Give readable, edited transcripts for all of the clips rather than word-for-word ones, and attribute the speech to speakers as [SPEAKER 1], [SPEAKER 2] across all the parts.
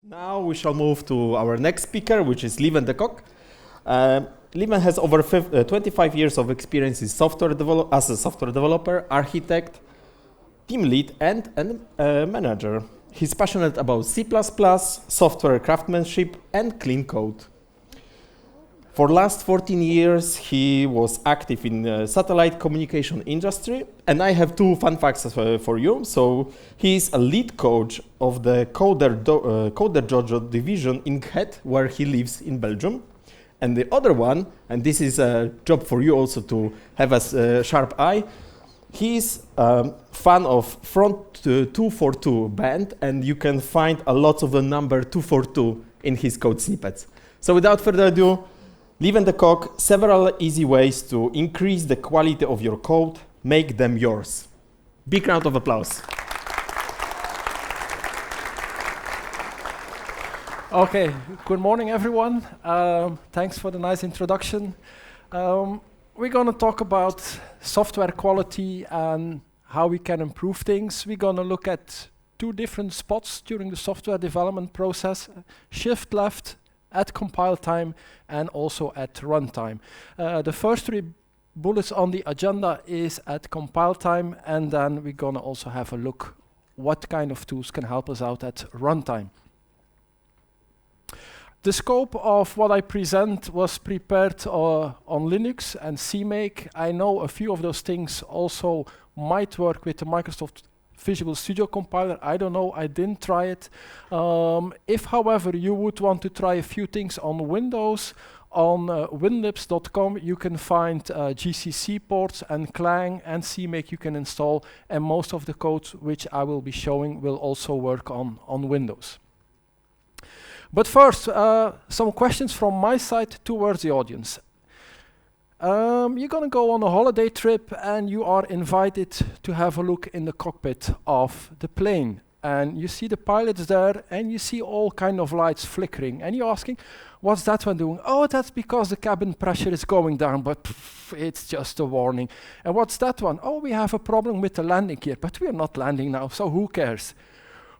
[SPEAKER 1] Now we shall move to our next speaker, which is Lieven De Cock. Lieven has over 25 years of experience in as a software developer, architect, team lead, and manager. He's passionate about C++, software craftsmanship, and clean code. For the last 14 years, he was active in the satellite communication industry. And I have two fun facts for you. So he's a lead coach of the Coder Jojo division in Het, where he lives in Belgium. And the other one, and this is a job for you also to have a sharp eye, he's a fan of Front 242 band, and you can find a lot of the number 242 in his code snippets. So without further ado, Lieven De Cock, several easy ways to increase the quality of your code, make them yours. Big round of applause.
[SPEAKER 2] Okay, good morning everyone. Thanks for the nice introduction. We're going to talk about software quality and how we can improve things. We're going to look at two different spots during the software development process, shift left at compile time and also at runtime. The first three bullets on the agenda is at compile time, and then we're going to also have a look what kind of tools can help us out at runtime. The scope of what I present was prepared on Linux and cmake. I know a few of those things also might work with the Microsoft Visual Studio compiler. I don't know, I didn't try it. If, however, you would want to try a few things on Windows, on winlibs.com you can find GCC ports and Clang and cmake you can install, and most of the code which I will be showing will also work on Windows. But first, some questions from my side towards the audience. You're going to go on a holiday trip and you are invited to have a look in the cockpit of the plane. And you see the pilots there and you see all kind of lights flickering. And you're asking, what's that one doing? Oh, that's because the cabin pressure is going down, but it's just a warning. And what's that one? Oh, we have a problem with the landing gear, but we're not landing now, so who cares?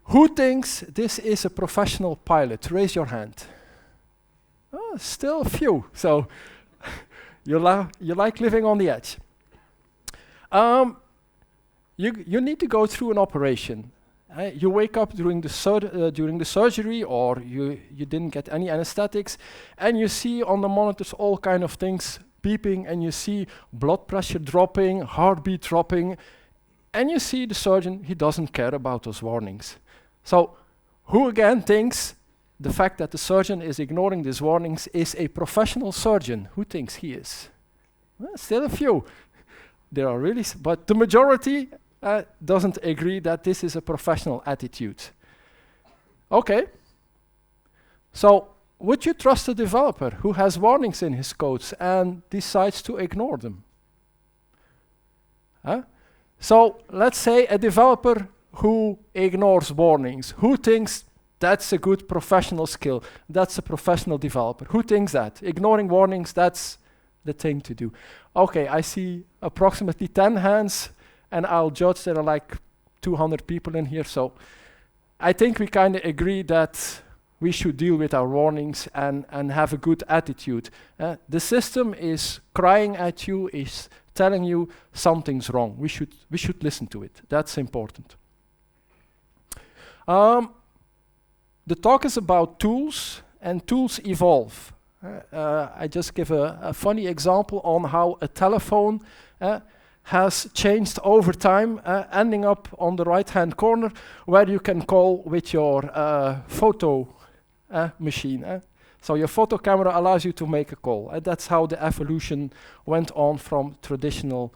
[SPEAKER 2] Who thinks this is a professional pilot? Raise your hand. Oh, still a few. So you like living on the edge. You need to go through an operation. You wake up during the surgery, or you didn't get any anesthetics, and you see on the monitors all kind of things beeping, and you see blood pressure dropping, heartbeat dropping, and you see the surgeon, he doesn't care about those warnings. So who again thinks the fact that the surgeon is ignoring these warnings is a professional surgeon? Who thinks he is? Well, still a few. There are really, but the majority doesn't agree that this is a professional attitude. Okay. So would you trust a developer who has warnings in his codes and decides to ignore them? So let's say a developer who ignores warnings. Who thinks that's a good professional skill? That's a professional developer. Who thinks that? Ignoring warnings, that's the thing to do. Okay, I see approximately 10 hands, and I'll judge there are like 200 people in here, so I think we kind of agree that we should deal with our warnings and have a good attitude. The system is crying at you, is telling you something's wrong. We should listen to it. That's important. The talk is about tools, and tools evolve. I just give a funny example on how a telephone has changed over time, ending up on the right-hand corner where you can call with your photo machine. So your photo camera allows you to make a call. That's how the evolution went on from traditional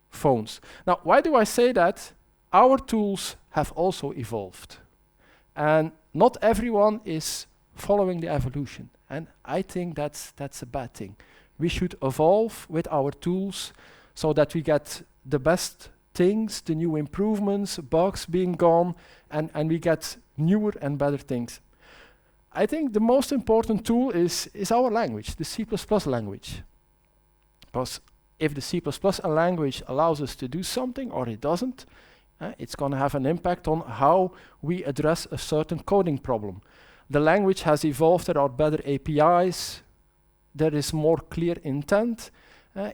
[SPEAKER 2] phones. Now, why do I say that? Our tools have also evolved. And not everyone is following the evolution. And I think that's a bad thing. We should evolve with our tools so that we get the best things, the new improvements, bugs being gone, and we get newer and better things. I think the most important tool is our language, the C++ language. Because if the C++ language allows us to do something or it doesn't, It's going to have an impact on how we address a certain coding problem. The language has evolved, there are better APIs, there is more clear intent.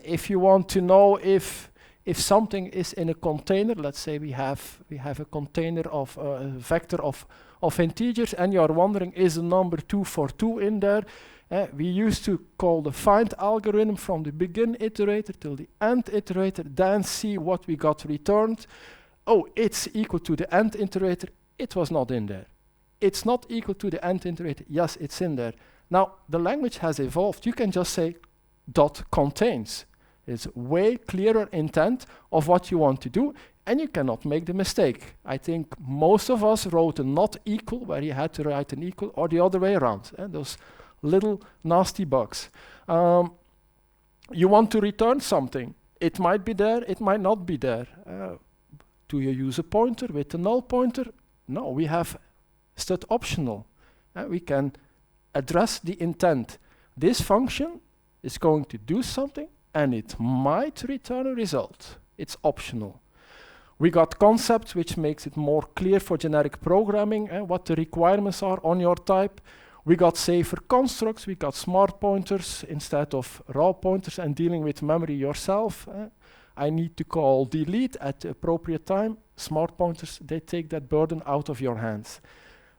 [SPEAKER 2] If you want to know if something is in a container, let's say we have a container of a vector of integers, and you are wondering, is the number 242 in there? We used to call the find algorithm from the begin iterator till the end iterator, then see what we got returned. Oh, it's equal to the end iterator. It was not in there. It's not equal to the end iterator. Yes, it's in there. Now, the language has evolved. You can just say dot contains. It's way clearer intent of what you want to do, and you cannot make the mistake. I think most of us wrote a not equal where you had to write an equal, or the other way around. Those little nasty bugs. You want to return something. It might be there, it might not be there. Do you use a pointer with a null pointer? No, we have stud optional. We can address the intent. This function is going to do something, and it might return a result. It's optional. We got concepts which makes it more clear for generic programming what the requirements are on your type. We got safer constructs, we got smart pointers instead of raw pointers and dealing with memory yourself. I need to call delete at the appropriate time. Smart pointers, they take that burden out of your hands.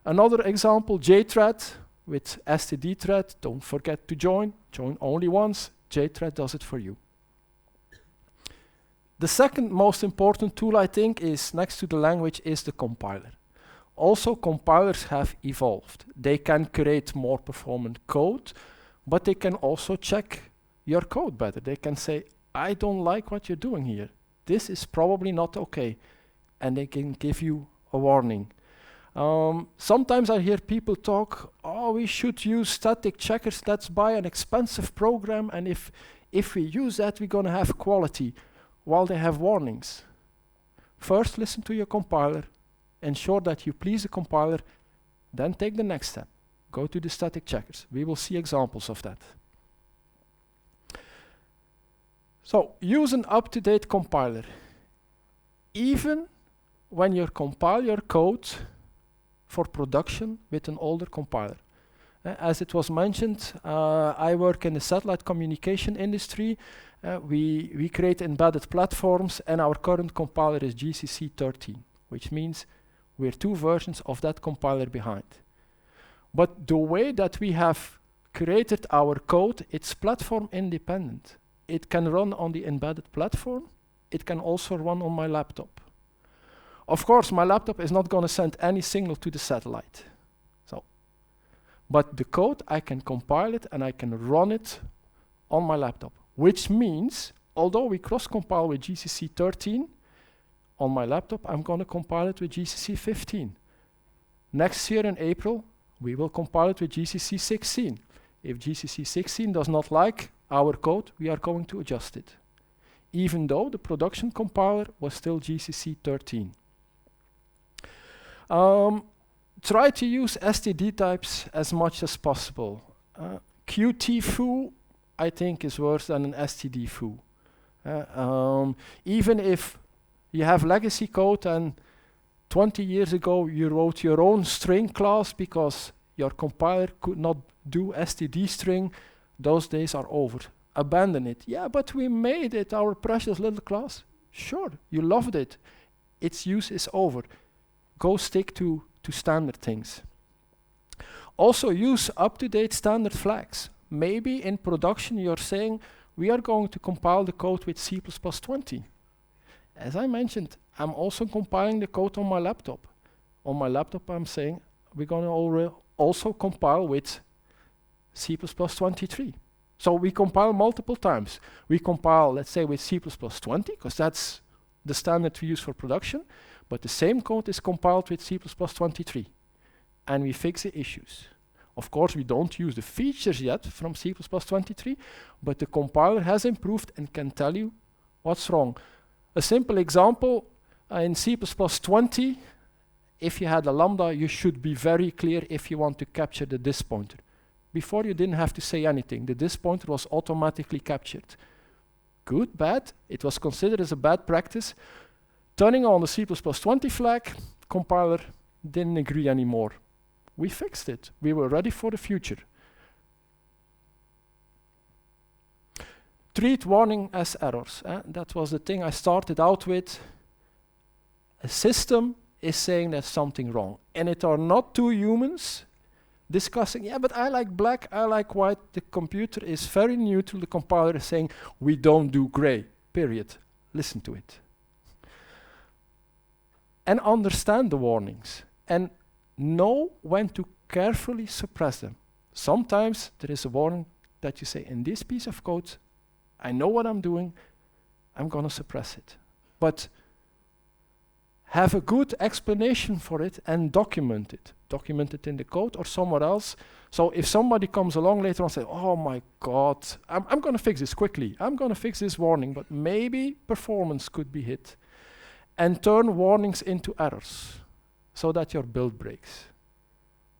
[SPEAKER 2] Another example, JThread with std thread. Don't forget to join only once. JThread does it for you. The second most important tool, I think, is next to the language is the compiler. Also, compilers have evolved. They can create more performant code, but they can also check your code better. They can say, I don't like what you're doing here. This is probably not okay. And they can give you a warning. Sometimes I hear people talk, oh, we should use static checkers. Let's buy an expensive program, and if we use that, we're going to have quality, while they have warnings. First, listen to your compiler. Ensure that you please the compiler, then take the next step. Go to the static checkers. We will see examples of that. So, use an up-to-date compiler. Even when you compile your code for production with an older compiler. As it was mentioned, I work in the satellite communication industry. We create embedded platforms, and our current compiler is GCC 13, which means we're 2 versions of that compiler behind. But the way that we have created our code, it's platform independent. It can run on the embedded platform. It can also run on my laptop. Of course, my laptop is not going to send any signal to the satellite. But the code, I can compile it and I can run it on my laptop, which means, although we cross-compile with GCC 13, on my laptop, I'm going to compile it with GCC 15. Next year in April, we will compile it with GCC 16. If GCC 16 does not like our code, we are going to adjust it, even though the production compiler was still GCC 13. Try to use std types as much as possible. Qt-foo, I think, is worse than an std-foo. Even if you have legacy code and 20 years ago you wrote your own string class because your compiler could not do std string, those days are over. Abandon it. Yeah, but we made it, our precious little class. Sure, you loved it. Its use is over. Go stick to standard things. Also use up-to-date standard flags. Maybe in production you're saying, we are going to compile the code with C++20. As I mentioned, I'm also compiling the code on my laptop. On my laptop I'm saying, we're going to also compile with C++23. So we compile multiple times. We compile, let's say, with C++20, because that's the standard we use for production, but the same code is compiled with C++23, and we fix the issues. Of course, we don't use the features yet from C++23, but the compiler has improved and can tell you what's wrong. A simple example, in C++20, if you had a lambda, you should be very clear if you want to capture the dis pointer. Before, you didn't have to say anything. The dis pointer was automatically captured. Good, bad? It was considered as a bad practice. Turning on the C++20 flag, compiler didn't agree anymore. We fixed it. We were ready for the future. Treat warning as errors. That was the thing I started out with. A system is saying there's something wrong. And it are not two humans discussing, yeah, but I like black, I like white. The computer is very neutral. The compiler is saying, we don't do gray, period. Listen to it. And understand the warnings. And know when to carefully suppress them. Sometimes there is a warning that you say, in this piece of code, I know what I'm doing, I'm going to suppress it. But have a good explanation for it and document it. Document it in the code or somewhere else. So if somebody comes along later on and says, oh my God, I'm going to fix this quickly. I'm going to fix this warning, but maybe performance could be hit. And turn warnings into errors so that your build breaks.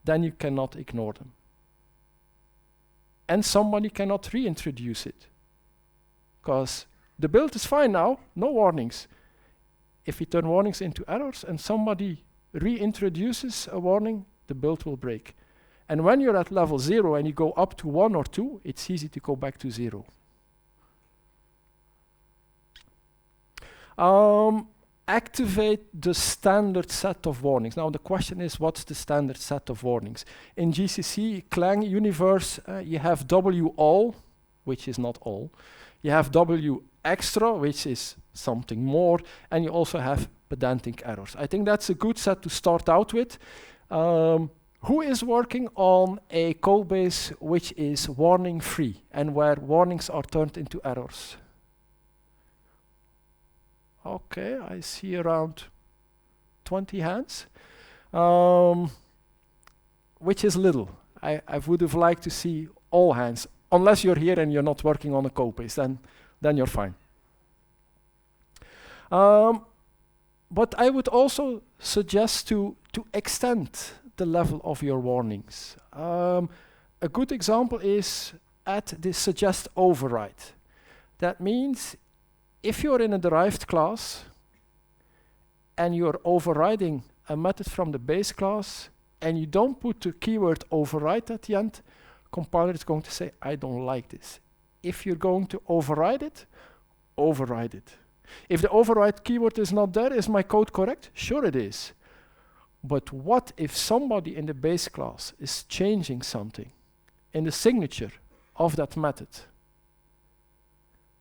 [SPEAKER 2] Then you cannot ignore them. And somebody cannot reintroduce it. Because the build is fine now, no warnings. If we turn warnings into errors and somebody reintroduces a warning, the build will break. And when you're at level 0 and you go up to 1 or 2, it's easy to go back to 0. Activate the standard set of warnings. Now the question is, what's the standard set of warnings? In GCC Clang universe, you have W all, which is not all. You have W extra, which is something more, and you also have pedantic errors. I think that's a good set to start out with. Who is working on a code base which is warning free and where warnings are turned into errors? Okay, I see around 20 hands, which is little. I would have liked to see all hands. Unless you're here and you're not working on a code base, then you're fine. But I would also suggest to extend the level of your warnings. A good example is add the suggest override. That means if you're in a derived class and you're overriding a method from the base class and you don't put the keyword override at the end, compiler is going to say, I don't like this. If you're going to override it, override it. If the override keyword is not there, is my code correct? Sure it is. But what if somebody in the base class is changing something in the signature of that method?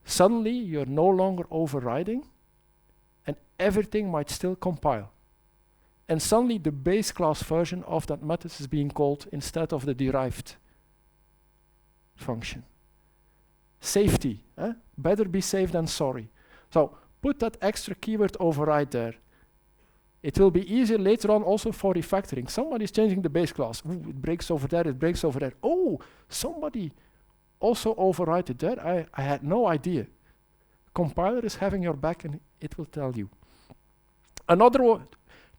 [SPEAKER 2] Suddenly you're no longer overriding and everything might still compile. And suddenly the base class version of that method is being called instead of the derived function. Safety, better be safe than sorry. So put that extra keyword override there. It will be easier later on also for refactoring. Somebody's changing the base class. Ooh, it breaks over there, it breaks over there. Oh, somebody also override it there. I had no idea. Compiler is having your back and it will tell you. Another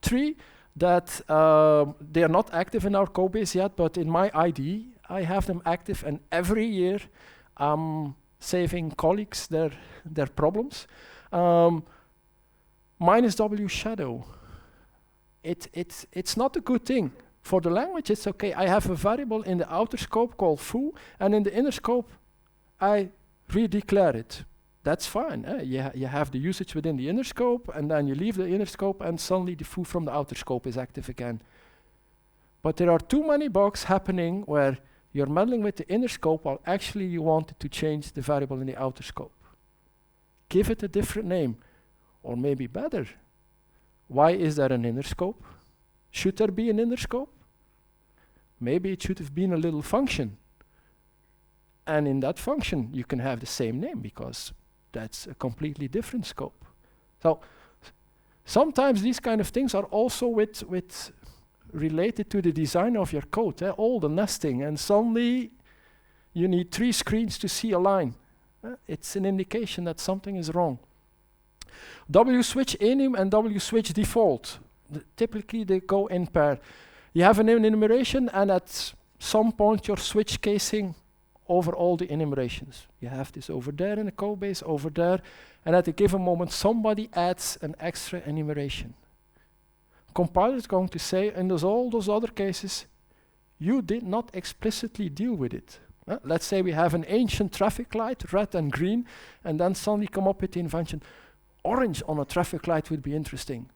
[SPEAKER 2] tree that they are not active in our code base yet, but in my IDE, I have them active, and every year I'm saving colleagues their problems. Minus W shadow. It's not a good thing. For the language, it's okay. I have a variable in the outer scope called foo, and in the inner scope, I redeclare it. That's fine. You have the usage within the inner scope, and then you leave the inner scope, and suddenly the foo from the outer scope is active again. But there are too many bugs happening where you're meddling with the inner scope while actually you wanted to change the variable in the outer scope. Give it a different name, or maybe better. Why is there an inner scope? Should there be an inner scope? Maybe it should have been a little function. And in that function, you can have the same name because that's a completely different scope. So sometimes these kind of things are also with related to the design of your code, all the nesting, and suddenly you need 3 screens to see a line. It's an indication that something is wrong. W-switch enum and W-switch default. Typically they go in pair. You have an enumeration and at some point your switch casing over all the enumerations. You have this over there in the code base, over there, and at a given moment somebody adds an extra enumeration. Compiler is going to say in all those other cases, you did not explicitly deal with it. Let's say we have an ancient traffic light, red and green, and then suddenly come up with the invention, orange on a traffic light would be interesting.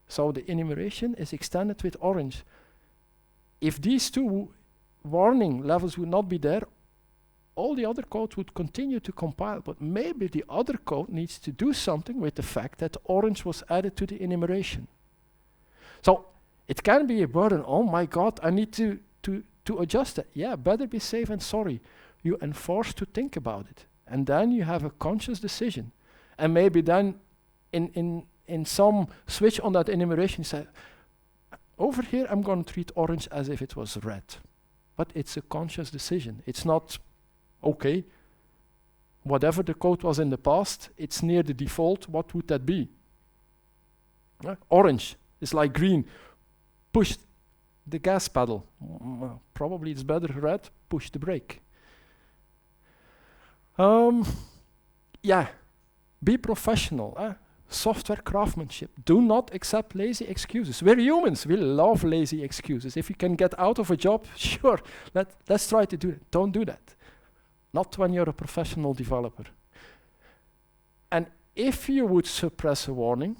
[SPEAKER 2] So the enumeration is extended with orange. If these two warning levels would not be there, all the other code would continue to compile, but maybe the other code needs to do something with the fact that orange was added to the enumeration. So it can be a burden. Oh my God, I need to adjust it. Yeah, better be safe and sorry. You enforce to think about it. And then you have a conscious decision. And maybe then in some switch on that enumeration, you say, over here I'm going to treat orange as if it was red. But it's a conscious decision. It's not, okay, whatever the code was in the past, it's near the default, what would that be? Orange is like green. Push the gas pedal. Probably it's better red, push the brake. Yeah, be professional. Software craftsmanship. Do not accept lazy excuses. We're humans. We love lazy excuses. If you can get out of a job, sure, let's try to do it. Don't do that. Not when you're a professional developer. And if you would suppress a warning,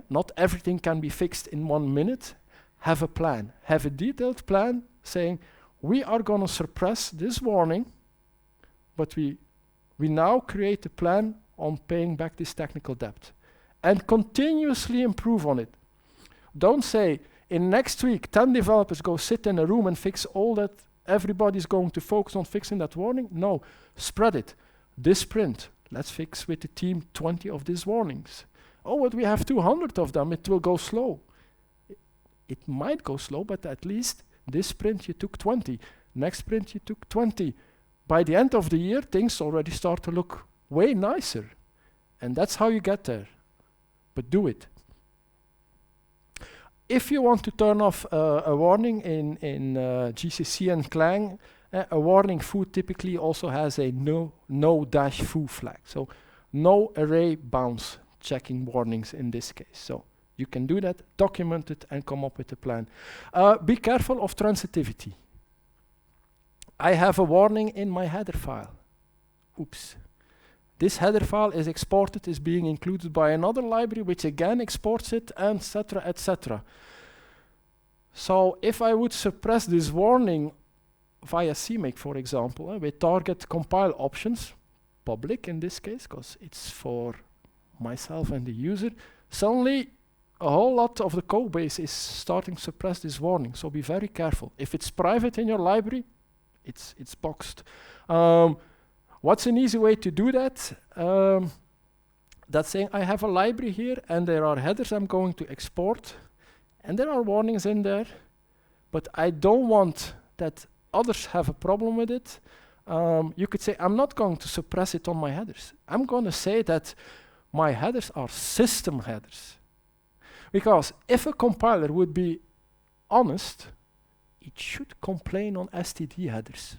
[SPEAKER 2] not everything can be fixed in 1 minute, have a plan. Have a detailed plan saying, we are going to suppress this warning, but we now create a plan on paying back this technical debt. And continuously improve on it. Don't say, in next week, 10 developers go sit in a room and fix all that, everybody's going to focus on fixing that warning. No, spread it. This sprint, let's fix with the team 20 of these warnings. Oh, but we have 200 of them, it will go slow. It might go slow, but at least this sprint you took 20. Next sprint you took 20. By the end of the year, things already start to look way nicer. And that's how you get there. But do it. If you want to turn off a warning in GCC and Clang, a warning foo typically also has a no-foo flag. So no array bounds checking warnings in this case. So you can do that, document it, and come up with a plan. Be careful of transitivity. I have a warning in my header file. Oops. This header file is exported, is being included by another library, which again exports it, etc., etc. So if I would suppress this warning via cmake, for example, with target compile options, public in this case, because it's for myself and the user, suddenly a whole lot of the code base is starting to suppress this warning. So be very careful. If it's private in your library, it's boxed. What's an easy way to do that? That's saying I have a library here and there are headers I'm going to export and there are warnings in there, but I don't want that others have a problem with it. You could say I'm not going to suppress it on my headers. I'm going to say that my headers are system headers. Because if a compiler would be honest, it should complain on std headers.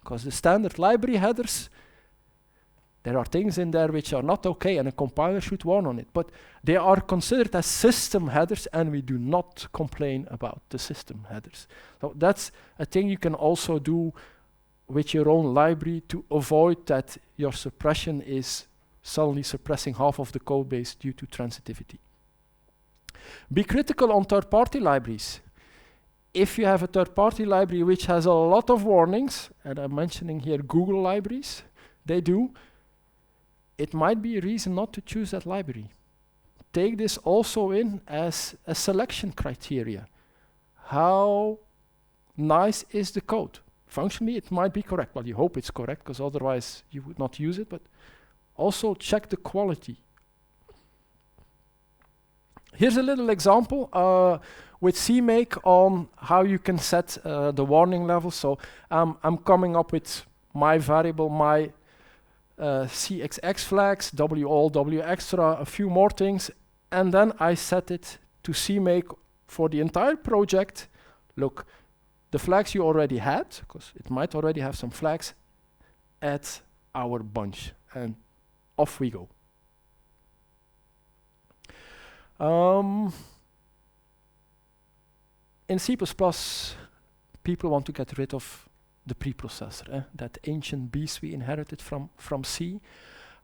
[SPEAKER 2] Because the standard library headers, there are things in there which are not okay and a compiler should warn on it. But they are considered as system headers and we do not complain about the system headers. So that's a thing you can also do with your own library to avoid that your suppression is suddenly suppressing half of the code base due to transitivity. Be critical on third-party libraries. If you have a third-party library which has a lot of warnings, and I'm mentioning here Google libraries, they do, it might be a reason not to choose that library. Take this also in as a selection criteria. How nice is the code? Functionally, it might be correct. Well, you hope it's correct, because otherwise you would not use it, but also check the quality. Here's a little example with cmake on how you can set the warning level. So I'm coming up with my variable, my cxx flags, wall, wextra, a few more things, and then I set it to cmake for the entire project. Look, the flags you already had, because it might already have some flags, add our bunch, and off we go. In C++, people want to get rid of the preprocessor, that ancient beast we inherited from C.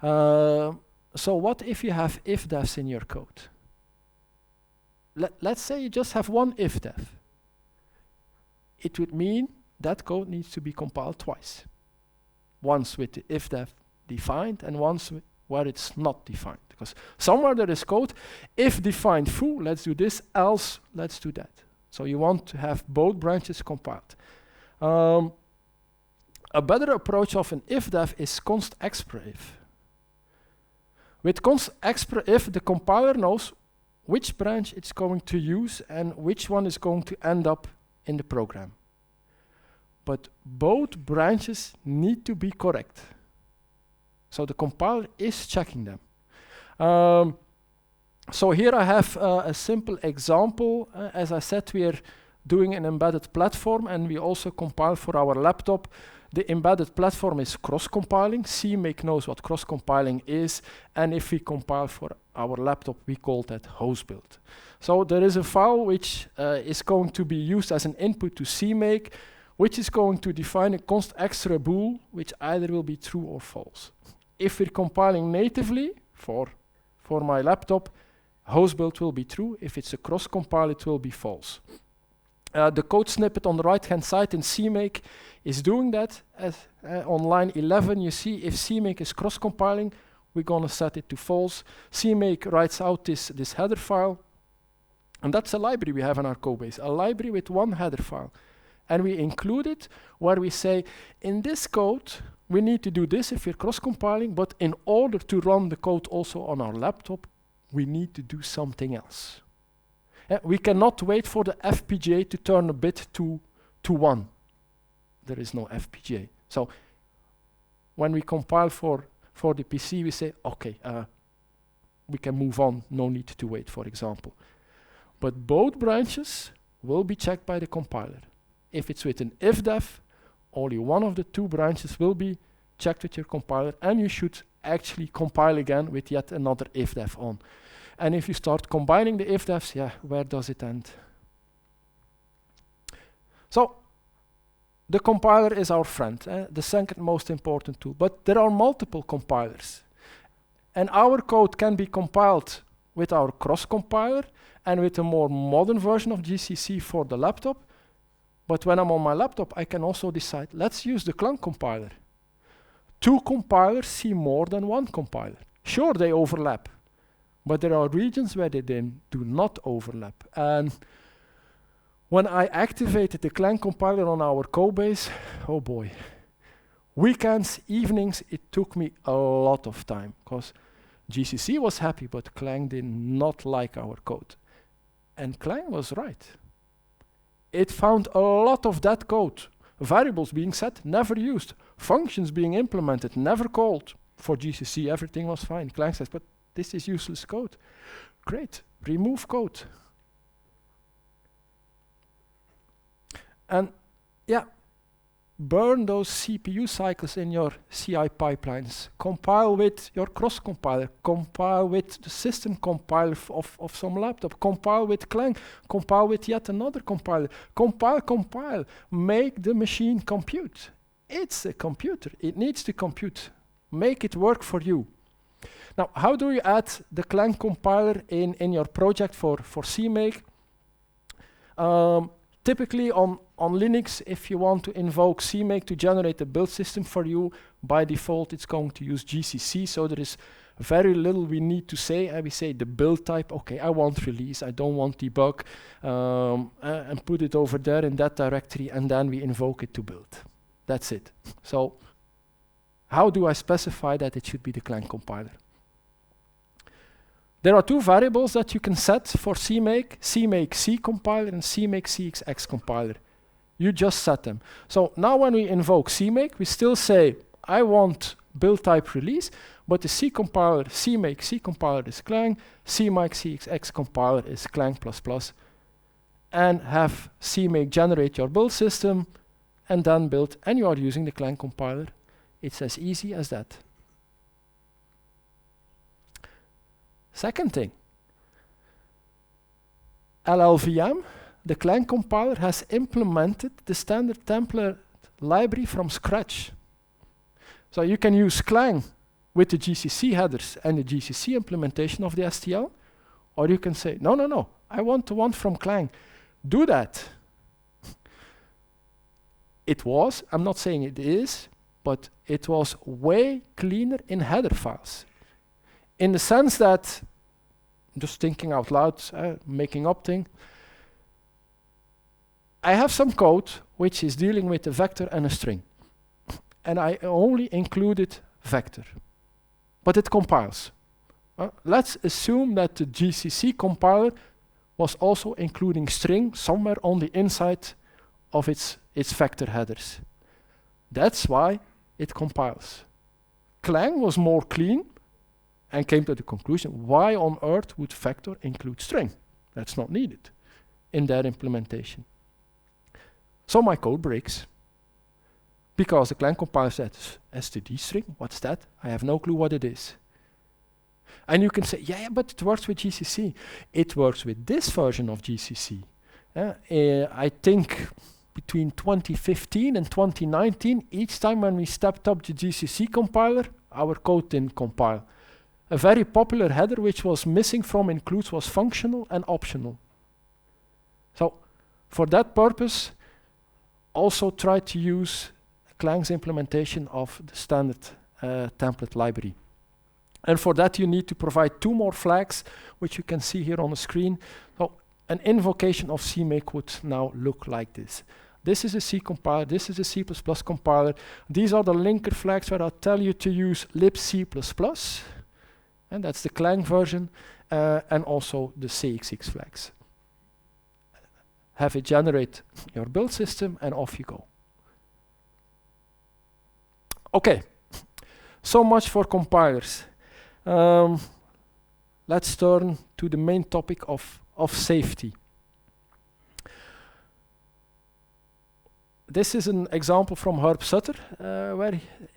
[SPEAKER 2] So what if you have if-defs in your code? Let's say you just have one if-def. It would mean that code needs to be compiled twice. Once with the if-def defined and once where it's not defined. Because somewhere there is code, if defined foo, let's do this, else let's do that. So you want to have both branches compiled. A better approach of an if-def is const expr-if. With const expr-if, the compiler knows which branch it's going to use and which one is going to end up in the program. But both branches need to be correct. So the compiler is checking them. So here I have a simple example. As I said, we are doing an embedded platform and we also compile for our laptop. The embedded platform is cross-compiling. cmake knows what cross-compiling is, and if we compile for our laptop, we call that host build. So there is a file which is going to be used as an input to cmake, which is going to define a const extra bool, which either will be true or false. If we're compiling natively for my laptop, host build will be true. If it's a cross-compile, it will be false. The code snippet on the right-hand side in cmake is doing that. On line 11, you see if cmake is cross-compiling, we're going to set it to false. cmake writes out this header file, and that's a library we have in our code base, a library with one header file. And we include it where we say, in this code, we need to do this if we're cross-compiling, but in order to run the code also on our laptop, we need to do something else. We cannot wait for the FPGA to turn a bit to 1. There is no FPGA. So when we compile for the PC, we say, okay, we can move on, no need to wait, for example. But both branches will be checked by the compiler. If it's with an if-def, only one of the two branches will be checked with your compiler, and you should actually compile again with yet another if-def on. And if you start combining the if-defs, yeah, where does it end? So the compiler is our friend, the second most important tool. But there are multiple compilers. And our code can be compiled with our cross-compiler and with a more modern version of GCC for the laptop. But when I'm on my laptop, I can also decide, let's use the Clang compiler. Two compilers see more than one compiler. Sure, they overlap. But there are regions where they then do not overlap. And when I activated the Clang compiler on our code base, oh boy. Weekends, evenings, it took me a lot of time because GCC was happy, but Clang did not like our code. And Clang was right. It found a lot of that code. Variables being set, never used. Functions being implemented, never called. For GCC, everything was fine. Clang says, but this is useless code. Great, remove code. And yeah, burn those CPU cycles in your CI pipelines. Compile with your cross-compiler. Compile with the system compiler of some laptop. Compile with Clang. Compile with yet another compiler. Compile. Make the machine compute. It's a computer. It needs to compute. Make it work for you. Now, how do you add the Clang compiler in your project for cmake? Typically on Linux, if you want to invoke cmake to generate a build system for you, by default it's going to use GCC, so there is very little we need to say. And we say the build type, okay, I want release, I don't want debug, and put it over there in that directory, and then we invoke it to build. That's it. So how do I specify that it should be the Clang compiler? There are two variables that you can set for cmake, cmake C compiler and cmake CXX compiler. You just set them. So now when we invoke cmake, we still say, I want build type release, but the C compiler, cmake C compiler is Clang, cmake CXX compiler is Clang++. and have cmake generate your build system, and then build, and you are using the Clang compiler. It's as easy as that. Second thing, LLVM, the Clang compiler, has implemented the standard template library from scratch. So you can use Clang with the GCC headers and the GCC implementation of the STL, or you can say, no, no, no, I want the one from Clang. Do that. It was, I'm not saying it is, but it was way cleaner in header files. In the sense that, just thinking out loud, making up thing, I have some code which is dealing with a vector and a string. And I only included vector. But it compiles. Let's assume that the GCC compiler was also including string somewhere on the inside of its vector headers. That's why it compiles. Clang was more clean and came to the conclusion, why on earth would vector include string? That's not needed in their implementation. So my code breaks because the Clang compiler says std string, what's that? I have no clue what it is. And you can say, yeah, but it works with GCC. It works with this version of GCC. I think between 2015 and 2019, each time when we stepped up the GCC compiler, our code didn't compile. A very popular header which was missing from includes was functional and optional. So for that purpose, also try to use Clang's implementation of the standard template library. And for that you need to provide 2 more flags, which you can see here on the screen. So an invocation of cmake would now look like this. This is a C compiler, this is a C++ compiler. These are the linker flags where I tell you to use libc++, and that's the Clang version, and also the CXX flags. Have it generate your build system, and off you go. Okay, so much for compilers. Let's turn to the main topic of safety. This is an example from Herb Sutter,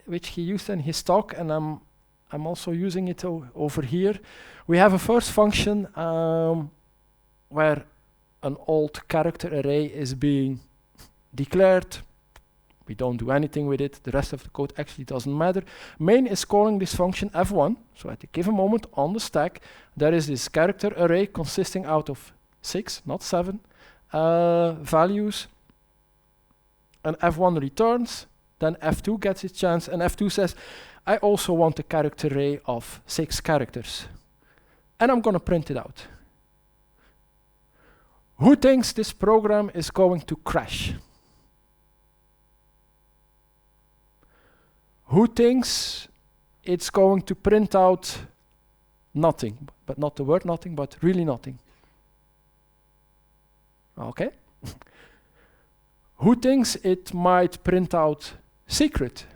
[SPEAKER 2] which he used in his talk, and I'm also using it over here. We have a first function where an old character array is being declared. We don't do anything with it. The rest of the code actually doesn't matter. Main is calling this function f1. So at a given moment on the stack, there is this character array consisting out of 6, not 7, values. And f1 returns, then f2 gets its chance, and f2 says, I also want a character array of 6 characters. And I'm going to print it out. Who thinks this program is going to crash? Who thinks it's going to print out nothing? But not the word nothing, but really nothing. Okay. Who thinks it might print out secret?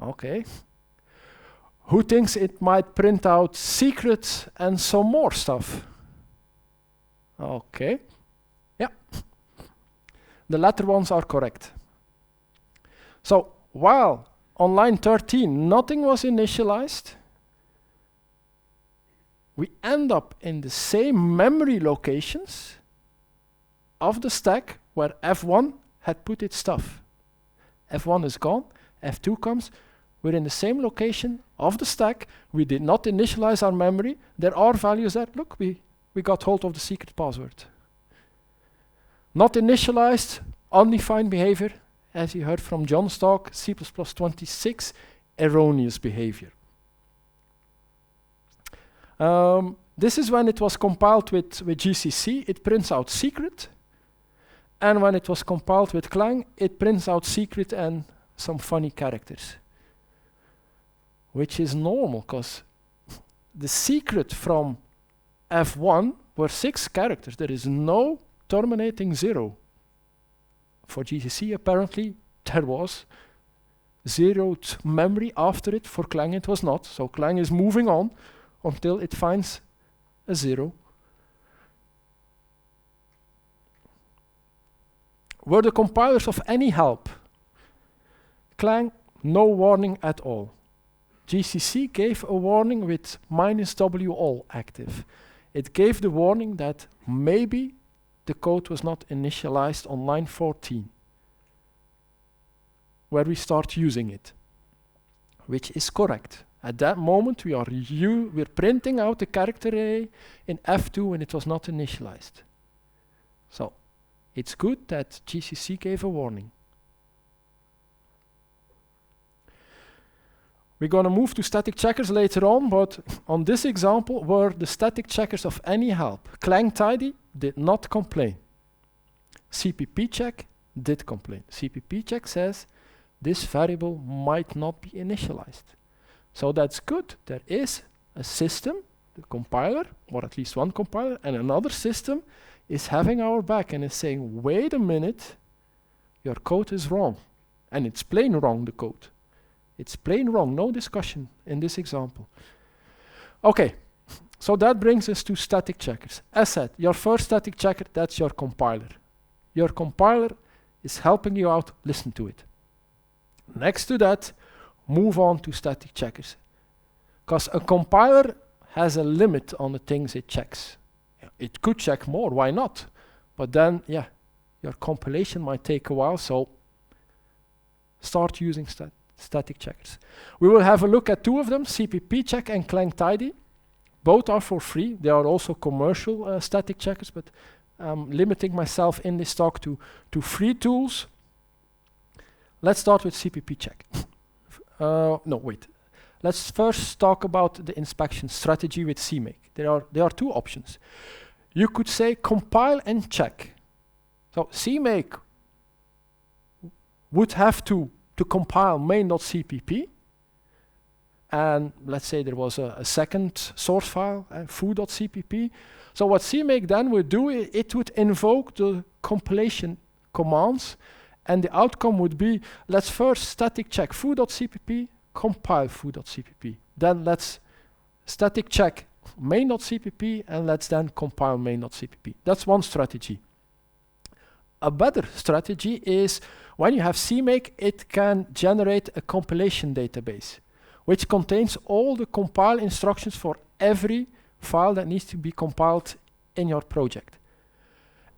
[SPEAKER 2] Okay. Who thinks it might print out secret and some more stuff? Okay. Yeah. The latter ones are correct. So while on line 13 nothing was initialized, we end up in the same memory locations of the stack where f1 had put its stuff. f1 is gone, f2 comes, we're in the same location of the stack, we did not initialize our memory, there are values there, look, we got hold of the secret password. Not initialized, undefined behavior, as you heard from John's talk, C++26, erroneous behavior. This is when it was compiled with GCC, it prints out secret. And when it was compiled with Clang, it prints out secret and some funny characters. Which is normal, because the secret from f1 were 6 characters. There is no terminating 0. For GCC, apparently, there was zeroed memory after it. For Clang, it was not. So Clang is moving on until it finds a 0. Were the compilers of any help? Clang, no warning at all. GCC gave a warning with -w all active. It gave the warning that maybe the code was not initialized on line 14, where we start using it, which is correct. At that moment, we're printing out the character array in F2 and it was not initialized. So it's good that GCC gave a warning. We're going to move to static checkers later on, but on this example, were the static checkers of any help? clang-tidy did not complain. cppcheck did complain. cppcheck says this variable might not be initialized. So that's good. There is a system, the compiler, or at least one compiler, and another system is having our back and is saying, wait a minute, your code is wrong. And it's plain wrong, the code. It's plain wrong, no discussion in this example. Okay, so that brings us to static checkers. As said, your first static checker, that's your compiler. Your compiler is helping you out, listen to it. Next to that, move on to static checkers. Because a compiler has a limit on the things it checks. It could check more, why not? But then, yeah, your compilation might take a while, so start using static checkers. We will have a look at two of them, cppcheck and clang-tidy. Both are for free. They are also commercial static checkers, but I'm limiting myself in this talk to free tools. Let's start with cppcheck. No, wait. Let's first talk about the inspection strategy with cmake. There are two options. You could say compile and check. So cmake would have to compile main.cpp, and let's say there was a second source file, foo.cpp. So what cmake then would do, it would invoke the compilation commands, and the outcome would be, let's first static check foo.cpp, compile foo.cpp. Then let's static check main.cpp, and let's then compile main.cpp. That's one strategy. A better strategy is when you have cmake, it can generate a compilation database, which contains all the compile instructions for every file that needs to be compiled in your project.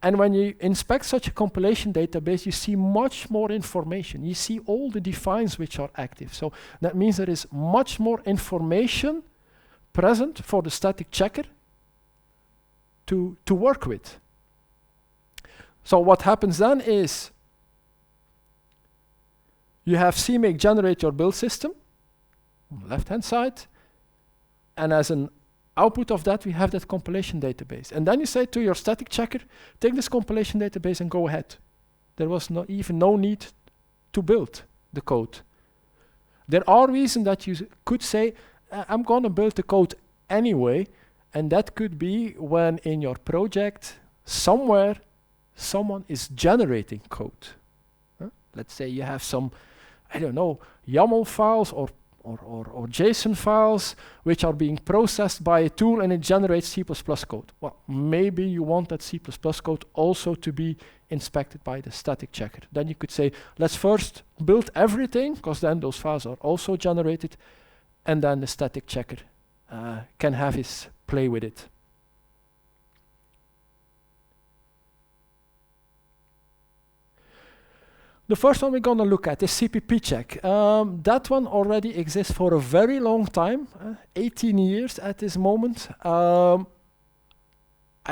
[SPEAKER 2] And when you inspect such a compilation database, you see much more information. You see all the defines which are active. So that means there is much more information present for the static checker to work with. So what happens then is you have cmake generate your build system on the left-hand side, and as an output of that, we have that compilation database. And then you say to your static checker, take this compilation database and go ahead. There was even no need to build the code. There are reasons that you could say, I'm going to build the code anyway, and that could be when in your project, somewhere, someone is generating code. Let's say you have some, I don't know, YAML files or JSON files which are being processed by a tool and it generates C++ code. Well, maybe you want that C++ code also to be inspected by the static checker. Then you could say, let's first build everything, because then those files are also generated, and then the static checker can have his play with it. The first one we're going to look at is cppcheck. That one already exists for a very long time, 18 years at this moment. I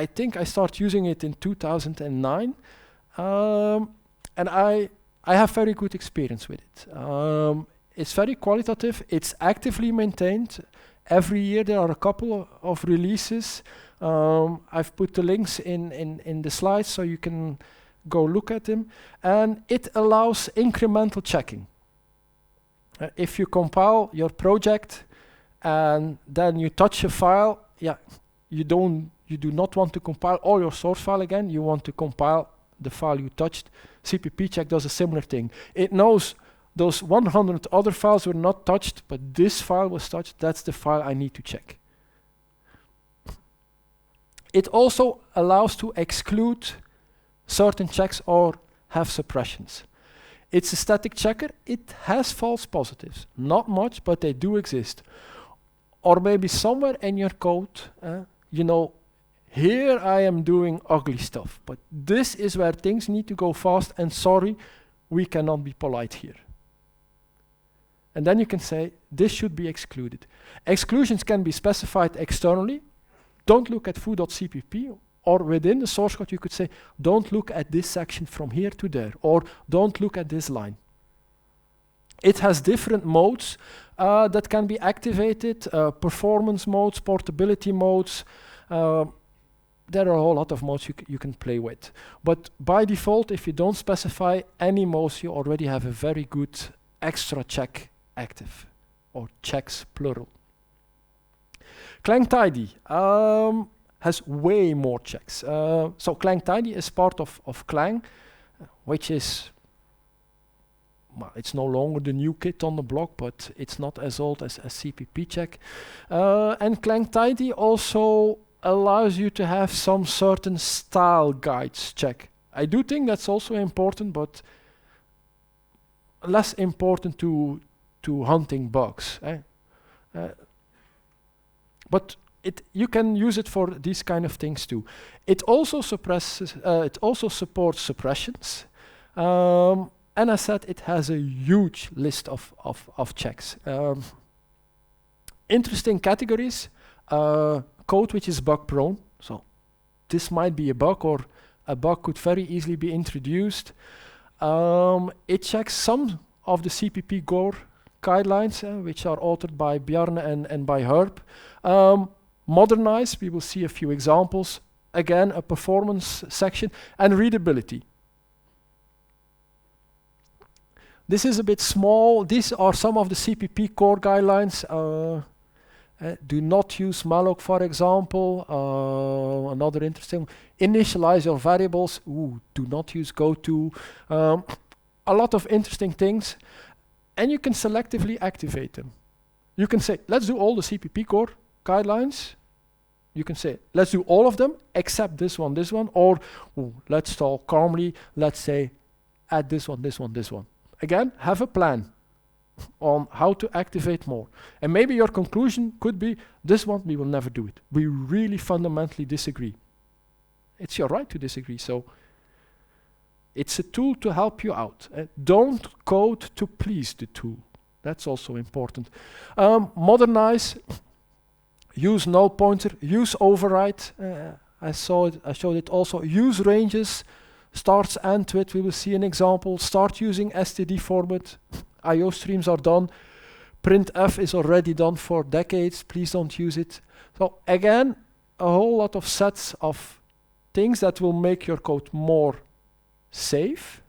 [SPEAKER 2] think I started using it in 2009, and I have very good experience with it. It's very qualitative, it's actively maintained. Every year there are a couple of releases. I've put the links in the slides so you can go look at them, and it allows incremental checking. If you compile your project and then you touch a file, you do not want to compile all your source file again, you want to compile the file you touched. cppcheck does a similar thing. It knows those 100 other files were not touched, but this file was touched, that's the file I need to check. It also allows to exclude certain checks or have suppressions. It's a static checker. It has false positives. Not much, but they do exist. Or maybe somewhere in your code, you know, here I am doing ugly stuff, but this is where things need to go fast, and sorry, we cannot be polite here. And then you can say, this should be excluded. Exclusions can be specified externally. Don't look at foo.cpp, or within the source code you could say, don't look at this section from here to there, or don't look at this line. It has different modes that can be activated, performance modes, portability modes. There are a whole lot of modes you can play with. But by default, if you don't specify any modes, you already have a very good extra check active, or checks plural. Clang-tidy has way more checks. So clang-tidy is part of Clang, which is, well, it's no longer the new kid on the block, but it's not as old as cppcheck. And clang-tidy also allows you to have some certain style guides check. I do think that's also important, but less important to hunting bugs. But you can use it for these kind of things too. It also suppresses. It also supports suppressions. And I said it has a huge list of checks. Interesting categories. Code which is bug prone. So this might be a bug, or a bug could very easily be introduced. It checks some of the CPP Gore guidelines, which are authored by Bjarne and by Herb. Modernize, we will see a few examples. Again, a performance section, and readability. This is a bit small. These are some of the CPP core guidelines. Do not use malloc, for example. Another interesting, initialize your variables. Do not use goto. A lot of interesting things. And you can selectively activate them. You can say, let's do all the CPP core guidelines. You can say, let's do all of them except this one, or let's talk calmly, let's say, add this one, this one, this one. Again, have a plan on how to activate more. And maybe your conclusion could be, this one, we will never do it. We really fundamentally disagree. It's your right to disagree, so it's a tool to help you out. Don't code to please the tool. That's also important. Modernize, use null pointer, use override. I showed it also. Use ranges, starts and with. We will see an example. Start using std format. IO streams are done. Printf is already done for decades. Please don't use it. So again, a whole lot of sets of things that will make your code more safe,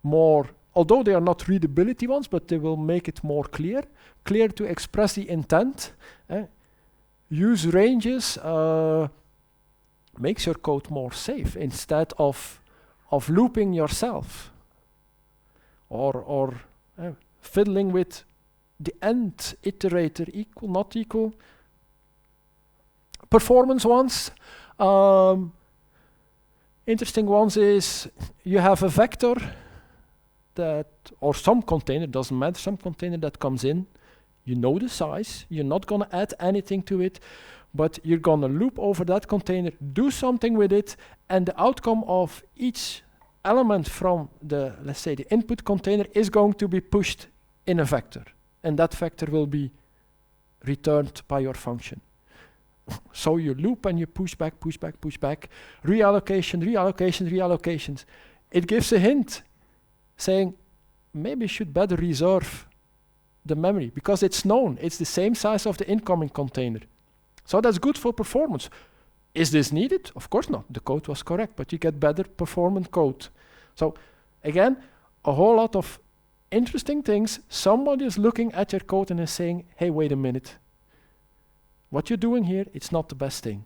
[SPEAKER 2] more, although they are not readability ones, but they will make it more clear to express the intent. Use ranges makes your code more safe instead of looping yourself or fiddling with the end iterator equal, not equal. Performance ones. Interesting ones is you have a vector that, or some container, doesn't matter, some container that comes in, you know the size, you're not gonna add anything to it, but you're gonna loop over that container, do something with it, and the outcome of each element from the, let's say, the input container is going to be pushed in a vector, and that vector will be returned by your function. So you loop and you push back, reallocation, reallocations. It gives a hint saying, maybe you should better reserve the memory because it's known, it's the same size of the incoming container. So that's good for performance. Is this needed? Of course not. The code was correct, but you get better performant code. So again, a whole lot of interesting things. Somebody is looking at your code and is saying, hey, wait a minute. What you're doing here, it's not the best thing.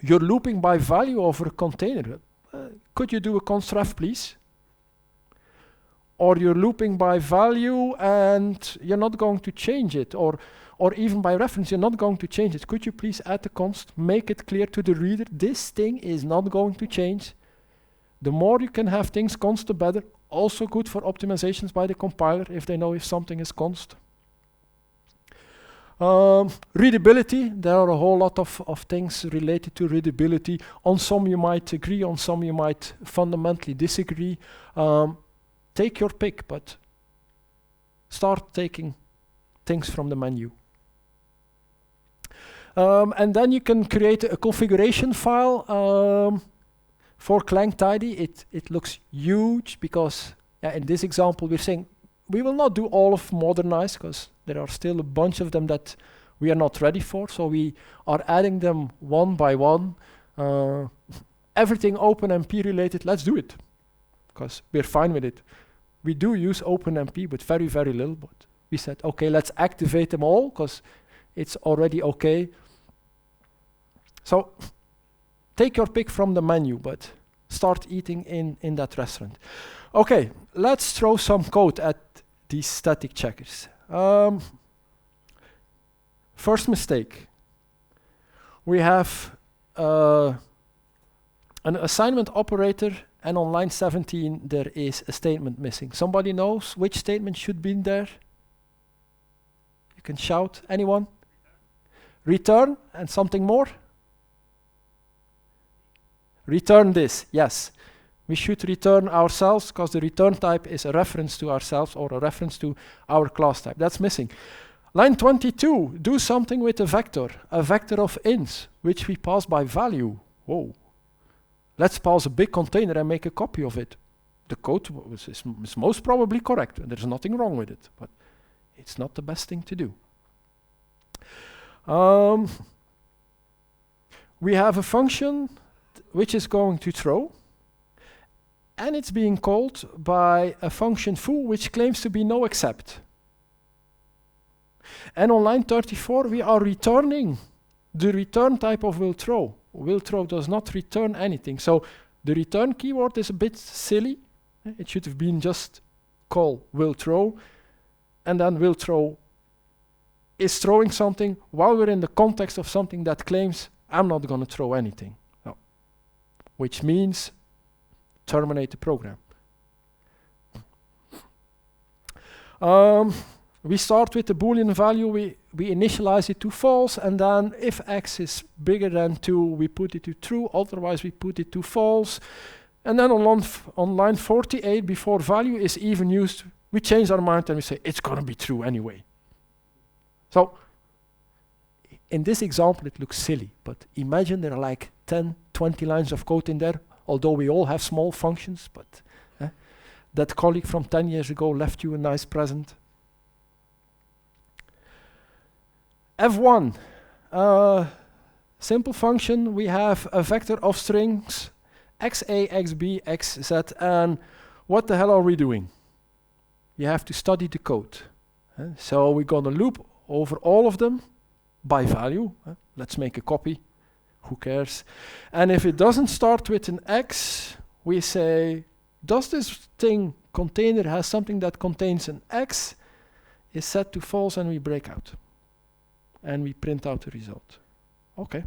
[SPEAKER 2] You're looping by value over a container. Could you do a constref, please? Or you're looping by value and you're not going to change it. Or even by reference, you're not going to change it. Could you please add the const, make it clear to the reader, this thing is not going to change. The more you can have things const, the better. Also good for optimizations by the compiler if they know if something is const. Readability, there are a whole lot of things related to readability. On some you might agree, on some you might fundamentally disagree. Take your pick, but start taking things from the menu. And then you can create a configuration file for clang-tidy. It looks huge because in this example we're saying we will not do all of modernize because there are still a bunch of them that we are not ready for. So we are adding them one by one. Everything OpenMP related, let's do it because we're fine with it. We do use OpenMP, but very, very little. But we said, okay, let's activate them all because it's already okay. So take your pick from the menu, but start eating in that restaurant. Okay, let's throw some code at these static checkers. First mistake. We have an assignment operator, and on line 17 there is a statement missing. Somebody knows which statement should be in there? You can shout. Anyone? Return and something more? Return this, yes. We should return ourselves because the return type is a reference to ourselves or a reference to our class type. That's missing. Line 22, do something with a vector of ints, which we pass by value. Whoa. Let's pass a big container and make a copy of it. The code is most probably correct, and there's nothing wrong with it, but it's not the best thing to do. We have a function which is going to throw, and it's being called by a function foo, which claims to be no except. And on line 34, we are returning the return type of will throw. Will throw does not return anything. So the return keyword is a bit silly. It should have been just call will throw, and then will throw is throwing something while we're in the context of something that claims I'm not going to throw anything. No. Which means terminate the program. We start with the Boolean value, we initialize it to false, and then if x is bigger than 2, we put it to true, otherwise we put it to false. And then on line 48, before value is even used, we change our mind and we say, it's going to be true anyway. So, in this example it looks silly, but imagine there are like 10, 20 lines of code in there, although we all have small functions, but that colleague from 10 years ago left you a nice present. F1, simple function, we have a vector of strings, xa, xb, xz, and what the hell are we doing? You have to study the code. So we're going to loop over all of them by value. Let's make a copy, who cares? And if it doesn't start with an x, we say, does this thing container has something that contains an x, is set to false, and we break out. And we print out the result. Okay.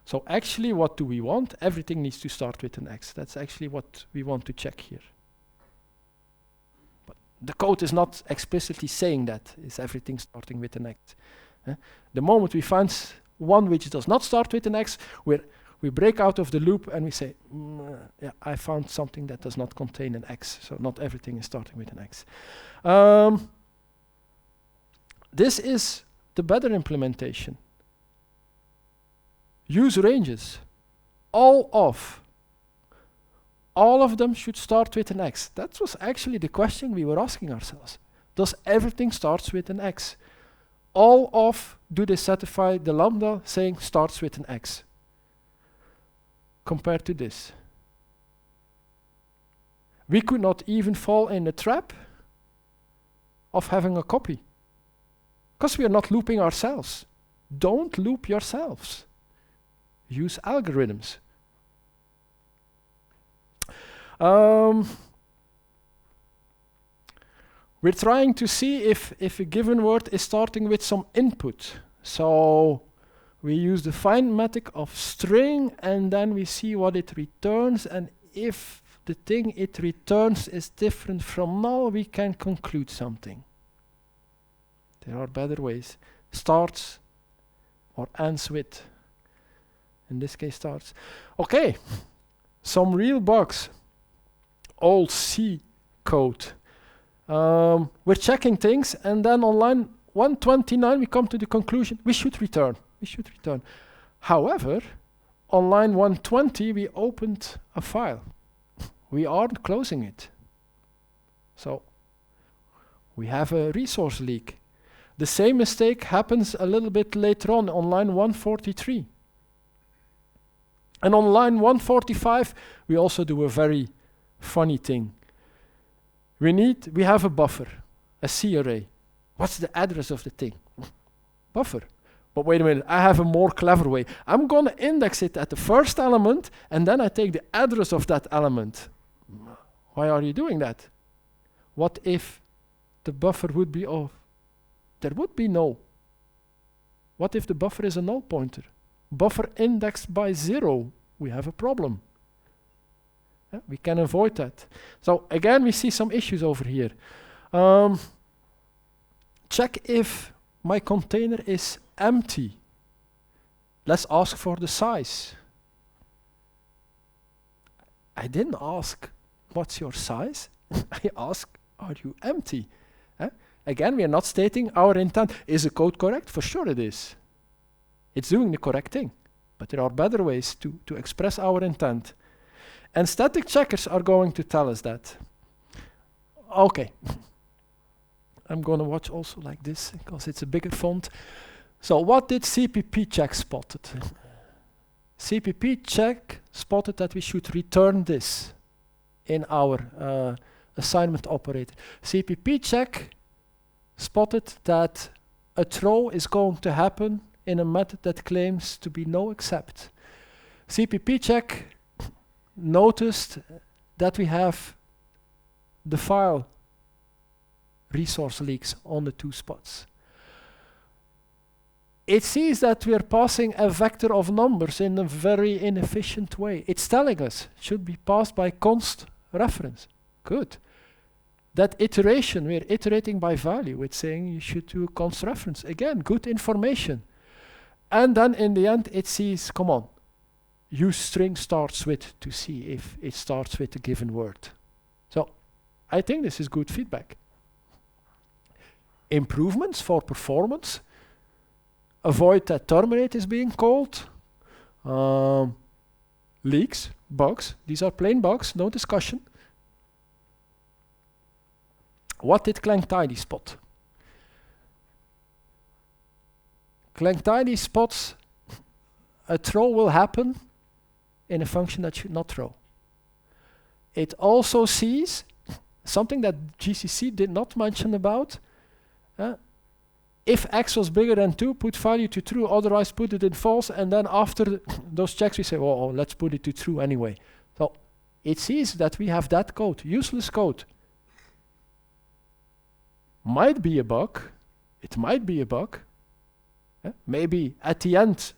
[SPEAKER 2] So actually, what do we want? Everything needs to start with an x. That's actually what we want to check here. But the code is not explicitly saying that. Is everything starting with an x? The moment we find one which does not start with an x, we break out of the loop and we say, yeah, I found something that does not contain an x. So not everything is starting with an x. This is the better implementation. Use ranges. All of them should start with an x. That was actually the question we were asking ourselves. Does everything start with an x? All of, do they satisfy the lambda saying starts with an x? Compared to this. We could not even fall in the trap of having a copy. Because we are not looping ourselves. Don't loop yourselves. Use algorithms. We're trying to see if a given word is starting with some input. So we use the find method of string, and then we see what it returns, and if the thing it returns is different from null, we can conclude something. There are better ways. Starts or ends with. In this case, starts. Okay, some real bugs. Old C code. We're checking things, and then on line 129 we come to the conclusion we should return. However, on line 120 we opened a file. We aren't closing it. So we have a resource leak. The same mistake happens a little bit later on line 143. And on line 145 we also do a very funny thing. We have a buffer, a C array. What's the address of the thing? Buffer. But wait a minute, I have a more clever way. I'm going to index it at the first element, and then I take the address of that element. Why are you doing that? What if the buffer would be off? There would be no. What if the buffer is a null pointer? Buffer indexed by 0. We have a problem. We can avoid that. So again, we see some issues over here. Check if my container is empty. Let's ask for the size. I didn't ask, what's your size? I ask, are you empty? Again, we are not stating our intent. Is the code correct? For sure it is. It's doing the correct thing. But there are better ways to express our intent. And static checkers are going to tell us that. Okay. I'm going to watch also like this because it's a bigger font. So what did cppcheck spotted? cppcheck spotted that we should return this in our assignment operator. cppcheck spotted that a throw is going to happen in a method that claims to be no except. cppcheck noticed that we have the file resource leaks on the two spots. It sees that we are passing a vector of numbers in a very inefficient way. It's telling us it should be passed by const reference. Good. That iteration, we're iterating by value. It's saying you should do const reference. Again, good information. And then in the end, it sees, come on, use string starts with to see if it starts with a given word. So I think this is good feedback. Improvements for performance. Avoid that terminate is being called. Leaks, bugs. These are plain bugs, no discussion. What did clang-tidy spot? Clang-tidy spots a throw will happen in a function that should not throw. It also sees something that GCC did not mention about. If x was bigger than 2, put value to true, otherwise put it in false, and then after those checks we say, oh, let's put it to true anyway. So it sees that we have that code, useless code. Might be a bug, it might be a bug. Maybe at the end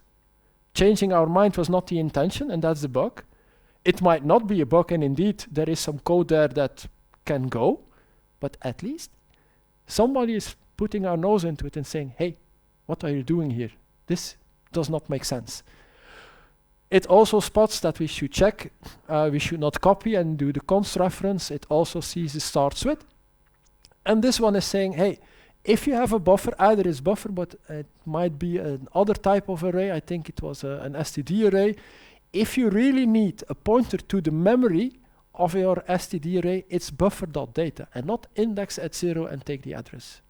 [SPEAKER 2] changing our mind was not the intention, and that's the bug. It might not be a bug, and indeed there is some code there that can go, but at least somebody is putting our nose into it and saying, hey, what are you doing here? This does not make sense. It also spots that we should check, we should not copy and do the const reference. It also sees the starts with. And this one is saying, hey, if you have a buffer, either it's buffer, but it might be another type of array. I think it was an STD array. If you really need a pointer to the memory of your STD array, it's buffer.data and not index at 0 and take the address.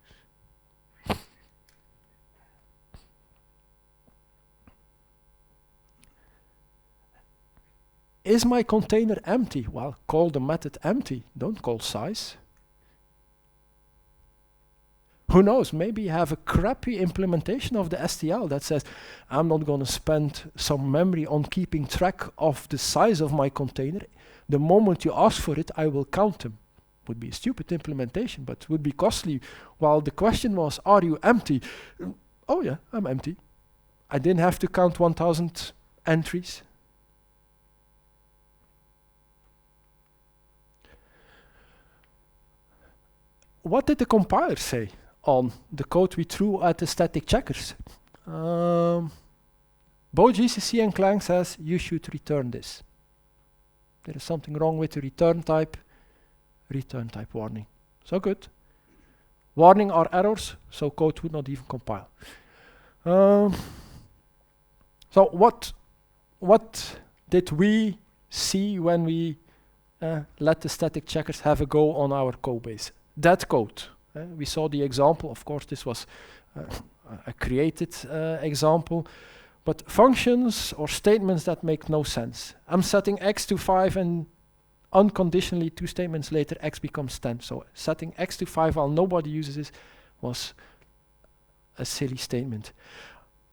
[SPEAKER 2] Is my container empty? Well, call the method empty. Don't call size. Who knows? Maybe you have a crappy implementation of the STL that says, I'm not going to spend some memory on keeping track of the size of my container. The moment you ask for it, I will count them. Would be a stupid implementation, but would be costly. While the question was, are you empty? Oh yeah, I'm empty. I didn't have to count 1,000 entries. What did the compiler say on the code we threw at the static checkers? Both GCC and Clang says you should return this. There is something wrong with the return type warning. So good. Warning are errors, so code would not even compile. So what did we see when we let the static checkers have a go on our code base? That code. We saw the example. Of course, this was a created example. But functions or statements that make no sense. I'm setting x to 5 and unconditionally 2 statements later x becomes 10. So setting x to 5 while nobody uses this was a silly statement.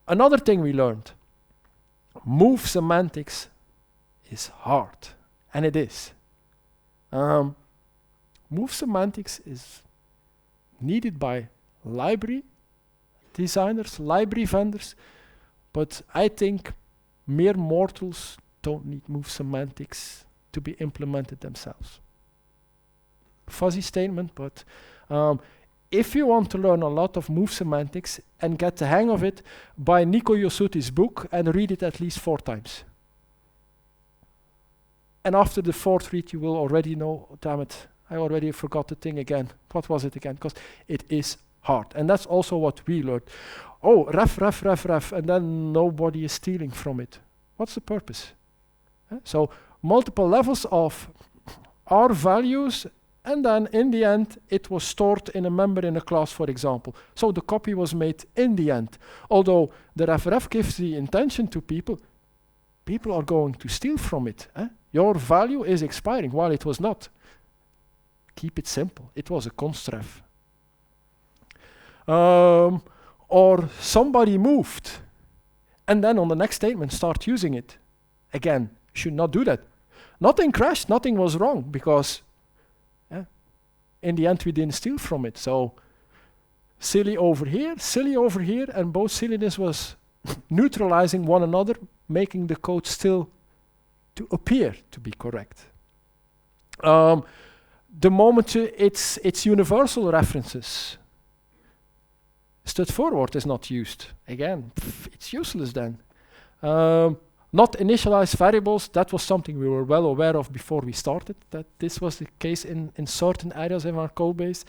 [SPEAKER 2] Another thing we learned, move semantics is hard. And it is. Move semantics is needed by library designers, library vendors, but I think mere mortals don't need move semantics to be implemented themselves. Fuzzy statement, but if you want to learn a lot of move semantics and get the hang of it, buy Nico Yosuti's book and read it at least 4 times. And after the 4th read, you will already know, oh, damn it, I already forgot the thing again. What was it again? Because it is hard. And that's also what we learned. Oh, ref, and then nobody is stealing from it. What's the purpose? So multiple levels of R values, and then in the end, it was stored in a member in a class, for example. So the copy was made in the end. Although the ref gives the intention to people, people are going to steal from it. Your value is expiring while it was not. Keep it simple. It was a const ref. Or somebody moved, and then on the next statement start using it. Again, should not do that. Nothing crashed, nothing was wrong, because in the end we didn't steal from it. So silly over here, and both silliness was neutralizing one another, making the code still to appear to be correct. The moment it's universal references, std forward is not used. Again, it's useless then. Not initialize variables, that was something we were well aware of before we started, that this was the case in certain areas in our code base.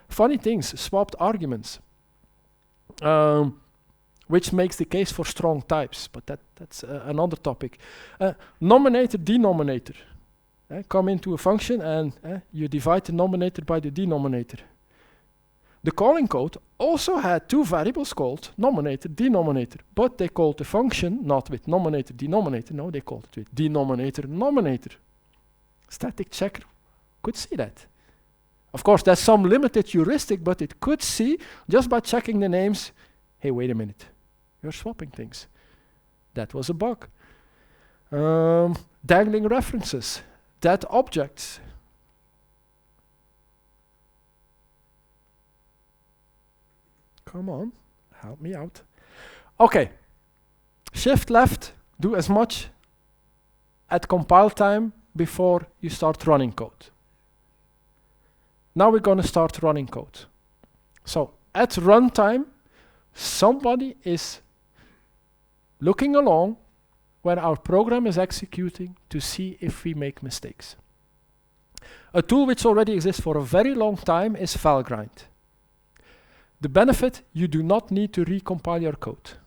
[SPEAKER 2] Funny things, swapped arguments, which makes the case for strong types, but that's another topic. Nominator, denominator. Come into a function and you divide the nominator by the denominator. The calling code also had 2 variables called nominator, denominator, but they called the function not with nominator, denominator, no, they called it with denominator, nominator. Static checker could see that. Of course, there's some limited heuristic, but it could see, just by checking the names, hey, wait a minute, you're swapping things. That was a bug. Dangling references, that objects. Come on, help me out. Okay, shift left, do as much at compile time before you start running code. Now we're going to start running code. So at runtime, somebody is looking along when our program is executing to see if we make mistakes. A tool which already exists for a very long time is valgrind. The benefit, you do not need to recompile your code.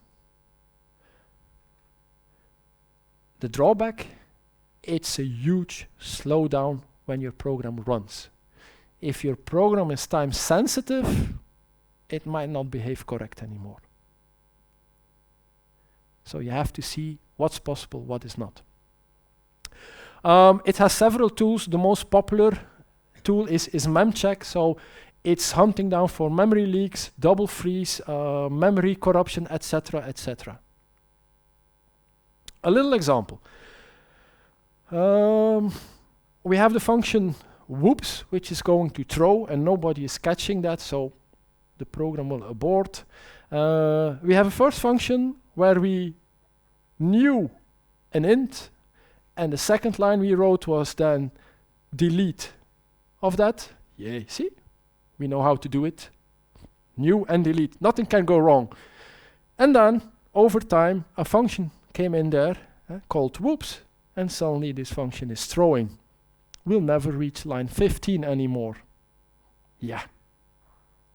[SPEAKER 2] The drawback, it's a huge slowdown when your program runs. If your program is time sensitive, it might not behave correct anymore. So you have to see what's possible, what is not. It has several tools. The most popular tool is memcheck. So it's hunting down for memory leaks, double freeze, memory corruption, etc., etc. A little example. We have the function whoops, which is going to throw, and nobody is catching that, so the program will abort. We have a first function where we knew an int, and the second line we wrote was then delete of that. Yay, see? We know how to do it. New and delete. Nothing can go wrong. And then, over time, a function came in there called whoops, and suddenly this function is throwing. We'll never reach line 15 anymore. Yeah.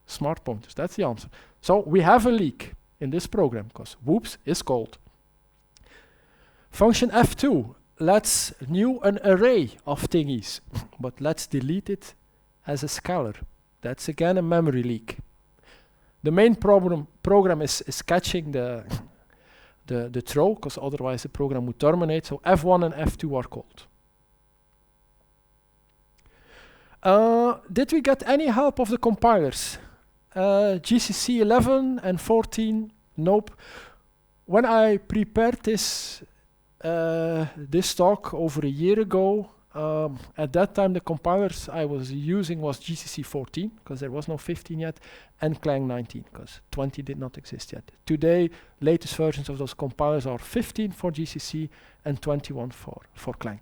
[SPEAKER 2] Smart pointers, that's the answer. So we have a leak in this program because whoops is called. Function F2, let's new an array of thingies, but let's delete it as a scalar. That's again a memory leak. The main program is catching the throw, because otherwise the program would terminate. So F1 and F2 are called. Did we get any help of the compilers? GCC 11 and 14, nope. When I prepared this talk over a year ago, at that time the compilers I was using was GCC 14, because there was no 15 yet, and Clang 19, because 20 did not exist yet. Today, latest versions of those compilers are 15 for GCC and 21 for Clang.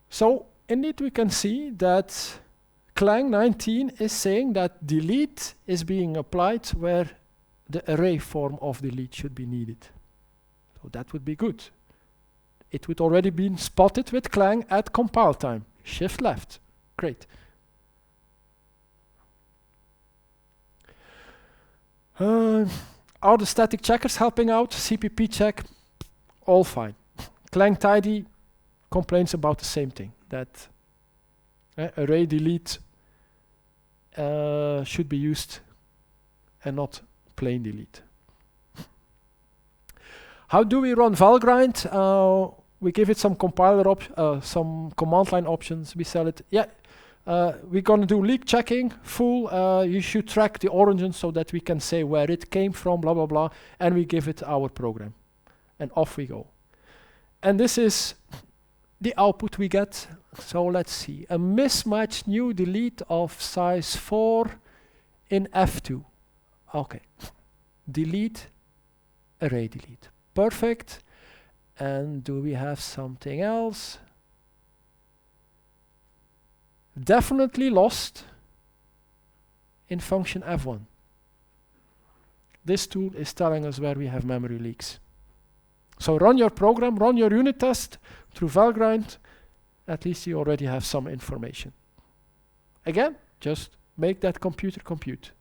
[SPEAKER 2] So indeed we can see that Clang 19 is saying that delete is being applied where the array form of delete should be needed. So that would be good. It would already been spotted with Clang at compile time. Shift left. Great. Are the static checkers helping out? cppcheck, all fine. clang-tidy complains about the same thing, that array delete should be used and not plain delete. How do we run valgrind? We give it some compiler some command line options. We sell it. Yeah, we're gonna do leak checking full. You should track the origin so that we can say where it came from, blah blah blah, and we give it our program, and off we go. And this is the output we get. So let's see, a mismatch new delete of size 4 in F2. Okay, delete, array delete. Perfect. And do we have something else? Definitely lost in function F1. This tool is telling us where we have memory leaks. So run your program, run your unit test through valgrind. At least you already have some information. Again, just make that computer compute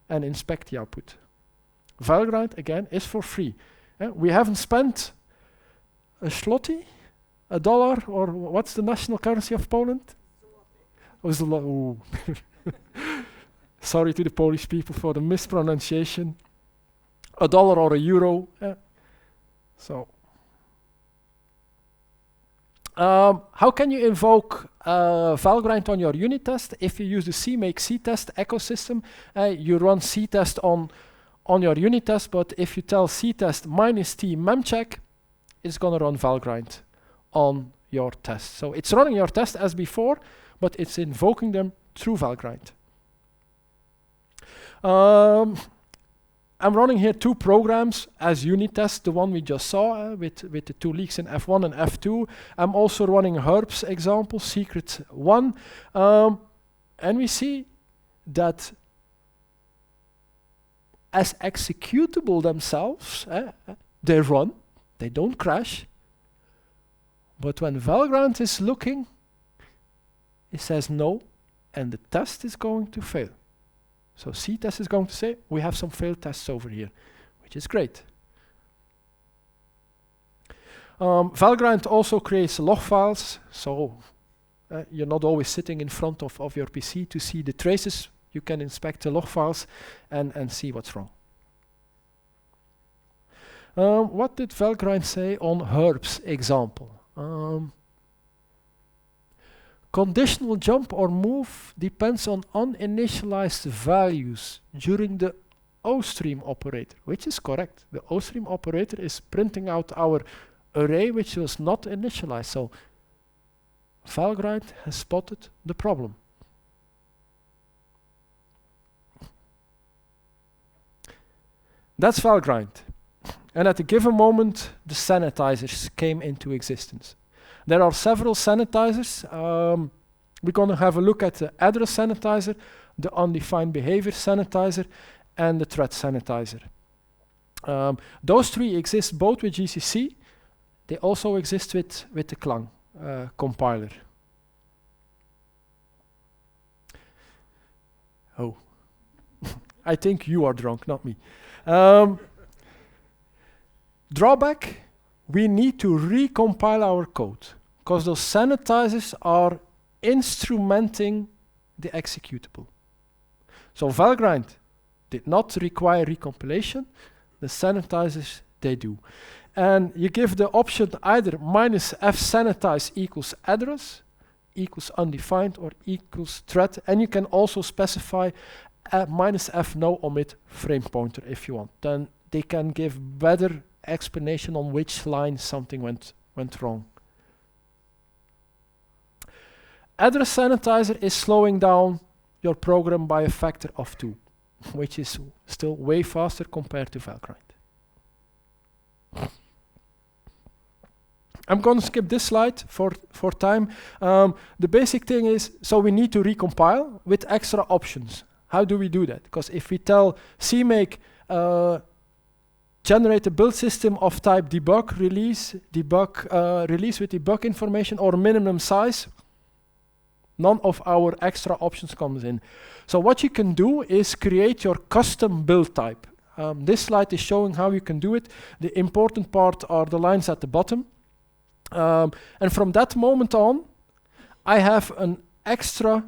[SPEAKER 2] and inspect the output. Valgrind, again, is for free. We haven't spent a zloty, a dollar, or what's the national currency of Poland? Oh, sorry to the Polish people for the mispronunciation. A dollar or a euro. So, how can you invoke valgrind on your unit test? If you use the cmake ctest ecosystem, you run ctest on your unit test, but if you tell ctest -t memcheck, it's going to run valgrind on your test. So it's running your test as before, but it's invoking them through valgrind. I'm running here 2 programs as unit test, the one we just saw with the 2 leaks in F1 and F2. I'm also running Herb's example, secret 1, and we see that as executable themselves, they run, they don't crash, but when valgrind is looking, it says no, and the test is going to fail. So ctest is going to say, we have some failed tests over here, which is great. Valgrind also creates log files, so you're not always sitting in front of your PC to see the traces. You can inspect the log files and see what's wrong. What did valgrind say on Herb's example? Conditional jump or move depends on uninitialized values during the OStream operator, which is correct. The OStream operator is printing out our array which was not initialized. So valgrind has spotted the problem. That's valgrind. And at a given moment, the sanitizers came into existence. There are several sanitizers. We're going to have a look at the address sanitizer, the undefined behavior sanitizer, and the threat sanitizer. Those three exist both with GCC. They also exist with the Clang compiler. Oh, I think you are drunk, not me. Drawback, we need to recompile our code because those sanitizers are instrumenting the executable. So valgrind did not require recompilation. The sanitizers, they do. And you give the option either minus f sanitize equals address, equals undefined, or equals threat. And you can also specify minus f no omit frame pointer if you want. Then they can give better explanation on which line something went wrong. Address sanitizer is slowing down your program by a factor of 2, which is still way faster compared to valgrind. I'm going to skip this slide for time. The basic thing is, so we need to recompile with extra options. How do we do that? Because if we tell cmake generate a build system of type debug release with debug information or minimum size, none of our extra options comes in. So what you can do is create your custom build type. This slide is showing how you can do it. The important part are the lines at the bottom. And from that moment on, I have an extra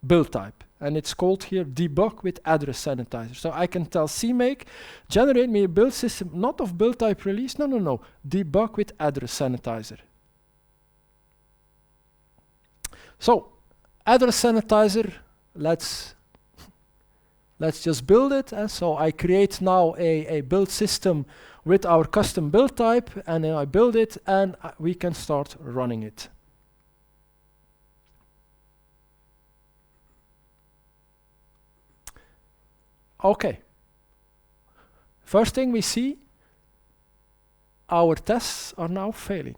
[SPEAKER 2] build type. And it's called here debug with address sanitizer. So I can tell cmake, generate me a build system, not of build type release, no, debug with address sanitizer. So address sanitizer, let's just build it. So I create now a build system with our custom build type, and then I build it, and we can start running it. Okay. First thing we see, our tests are now failing.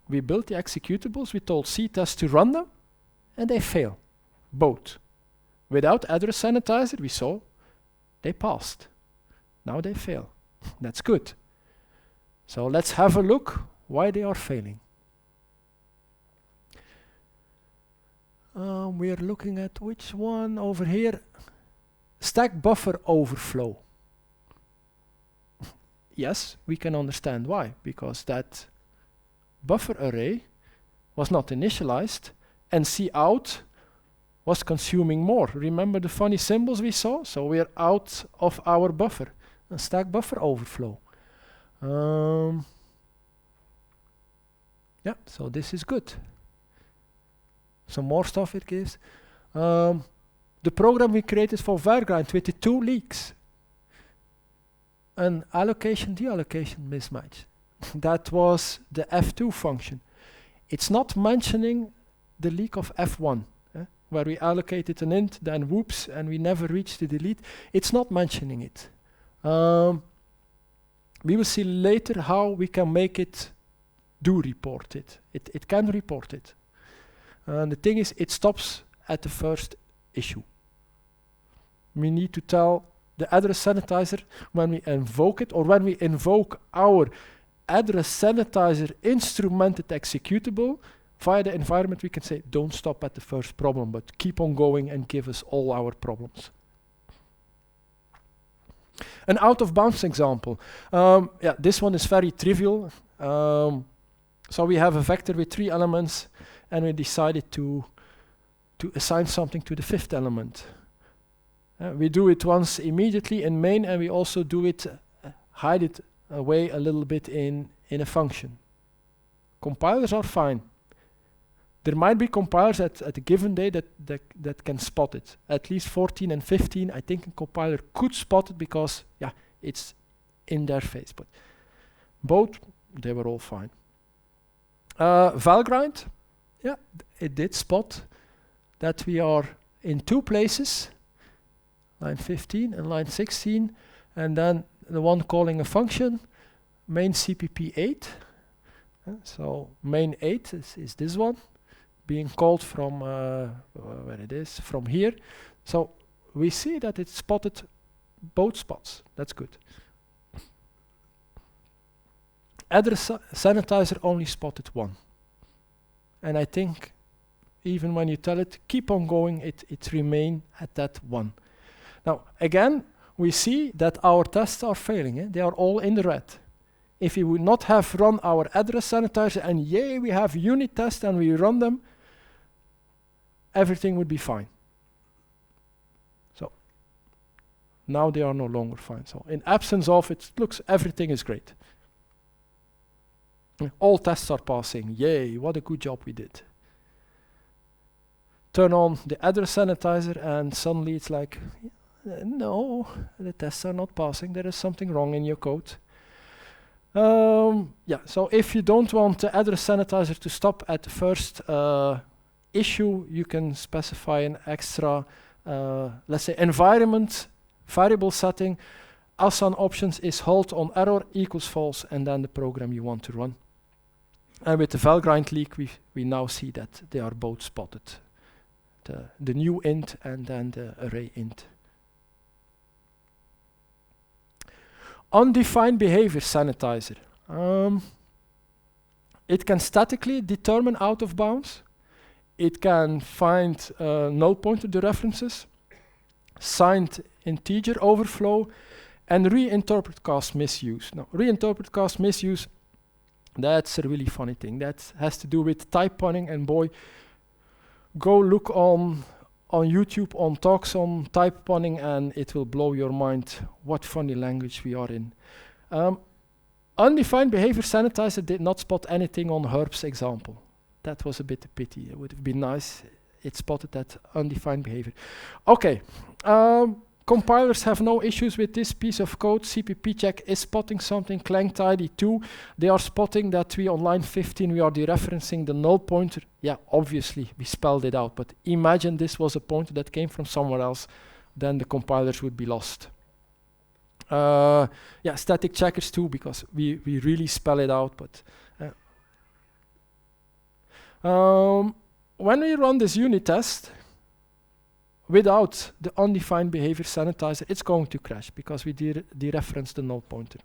[SPEAKER 2] We built the executables, we told ctest to run them, and they fail, both. Without address sanitizer, we saw they passed. Now they fail. That's good. So let's have a look why they are failing. We are looking at which one over here. Stack buffer overflow. Yes, we can understand why, because that buffer array was not initialized and cout was consuming more. Remember the funny symbols we saw? So we're out of our buffer. A stack buffer overflow. Yeah, so this is good. Some more stuff it gives. The program we created for valgrind with the 2 leaks. An allocation deallocation mismatch. That was the F2 function. It's not mentioning the leak of F1, where we allocated an int, then whoops, and we never reached the delete. It's not mentioning it. We will see later how we can make it do report it. It can report it. And the thing is, it stops at the first issue. We need to tell the address sanitizer when we invoke it, or when we invoke our address sanitizer instrumented executable via the environment, we can say, don't stop at the first problem, but keep on going and give us all our problems. An out-of-bounds example. Yeah, this one is very trivial. So we have a vector with 3 elements, and we decided to assign something to the 5th element. We do it once immediately in main, and we also do it, hide it away a little bit in a function. Compilers are fine. There might be compilers at a given day that can spot it. At least 14 and 15, I think a compiler could spot it because, yeah, it's in their face. But both, they were all fine. Valgrind, yeah, it did spot that we are in 2 places. line 15 and line 16, and then the one calling a function, main cpp8. So main 8 is this one, being called from where it is, from here. So we see that it spotted both spots. That's good. Address sanitizer only spotted one. And I think even when you tell it, keep on going, it remain at that one. Now, again, we see that our tests are failing. They are all in the red. If we would not have run our address sanitizer and yay, we have unit tests and we run them, everything would be fine. So now they are no longer fine. So in absence of it, looks everything is great. All tests are passing. Yay, what a good job we did. Turn on the address sanitizer and suddenly it's like, no, the tests are not passing. There is something wrong in your code. So if you don't want the address sanitizer to stop at the first issue, you can specify an extra, let's say, environment variable setting. ASAN options is halt on error equals false, and then the program you want to run. And with the valgrind leak, we now see that they are both spotted. The new int and then the array int. Undefined behavior sanitizer. It can statically determine out of bounds. It can find null pointer dereferences, signed integer overflow, and reinterpret cast misuse. Now, reinterpret cast misuse, that's a really funny thing. That has to do with type punning, and boy, go look on YouTube on talks on type punning and it will blow your mind what funny language we are in. Undefined behavior sanitizer did not spot anything on Herb's example. That was a bit a pity. It would have been nice. It spotted that undefined behavior. Okay. Compilers have no issues with this piece of code. cppcheck is spotting something. clang-tidy too. They are spotting that we on line 15 we are dereferencing the null pointer. Yeah, obviously we spelled it out, but imagine this was a pointer that came from somewhere else, then the compilers would be lost. Static checkers too, because we really spell it out, but when we run this unit test without the undefined behavior sanitizer, it's going to crash because we dereference the null pointer.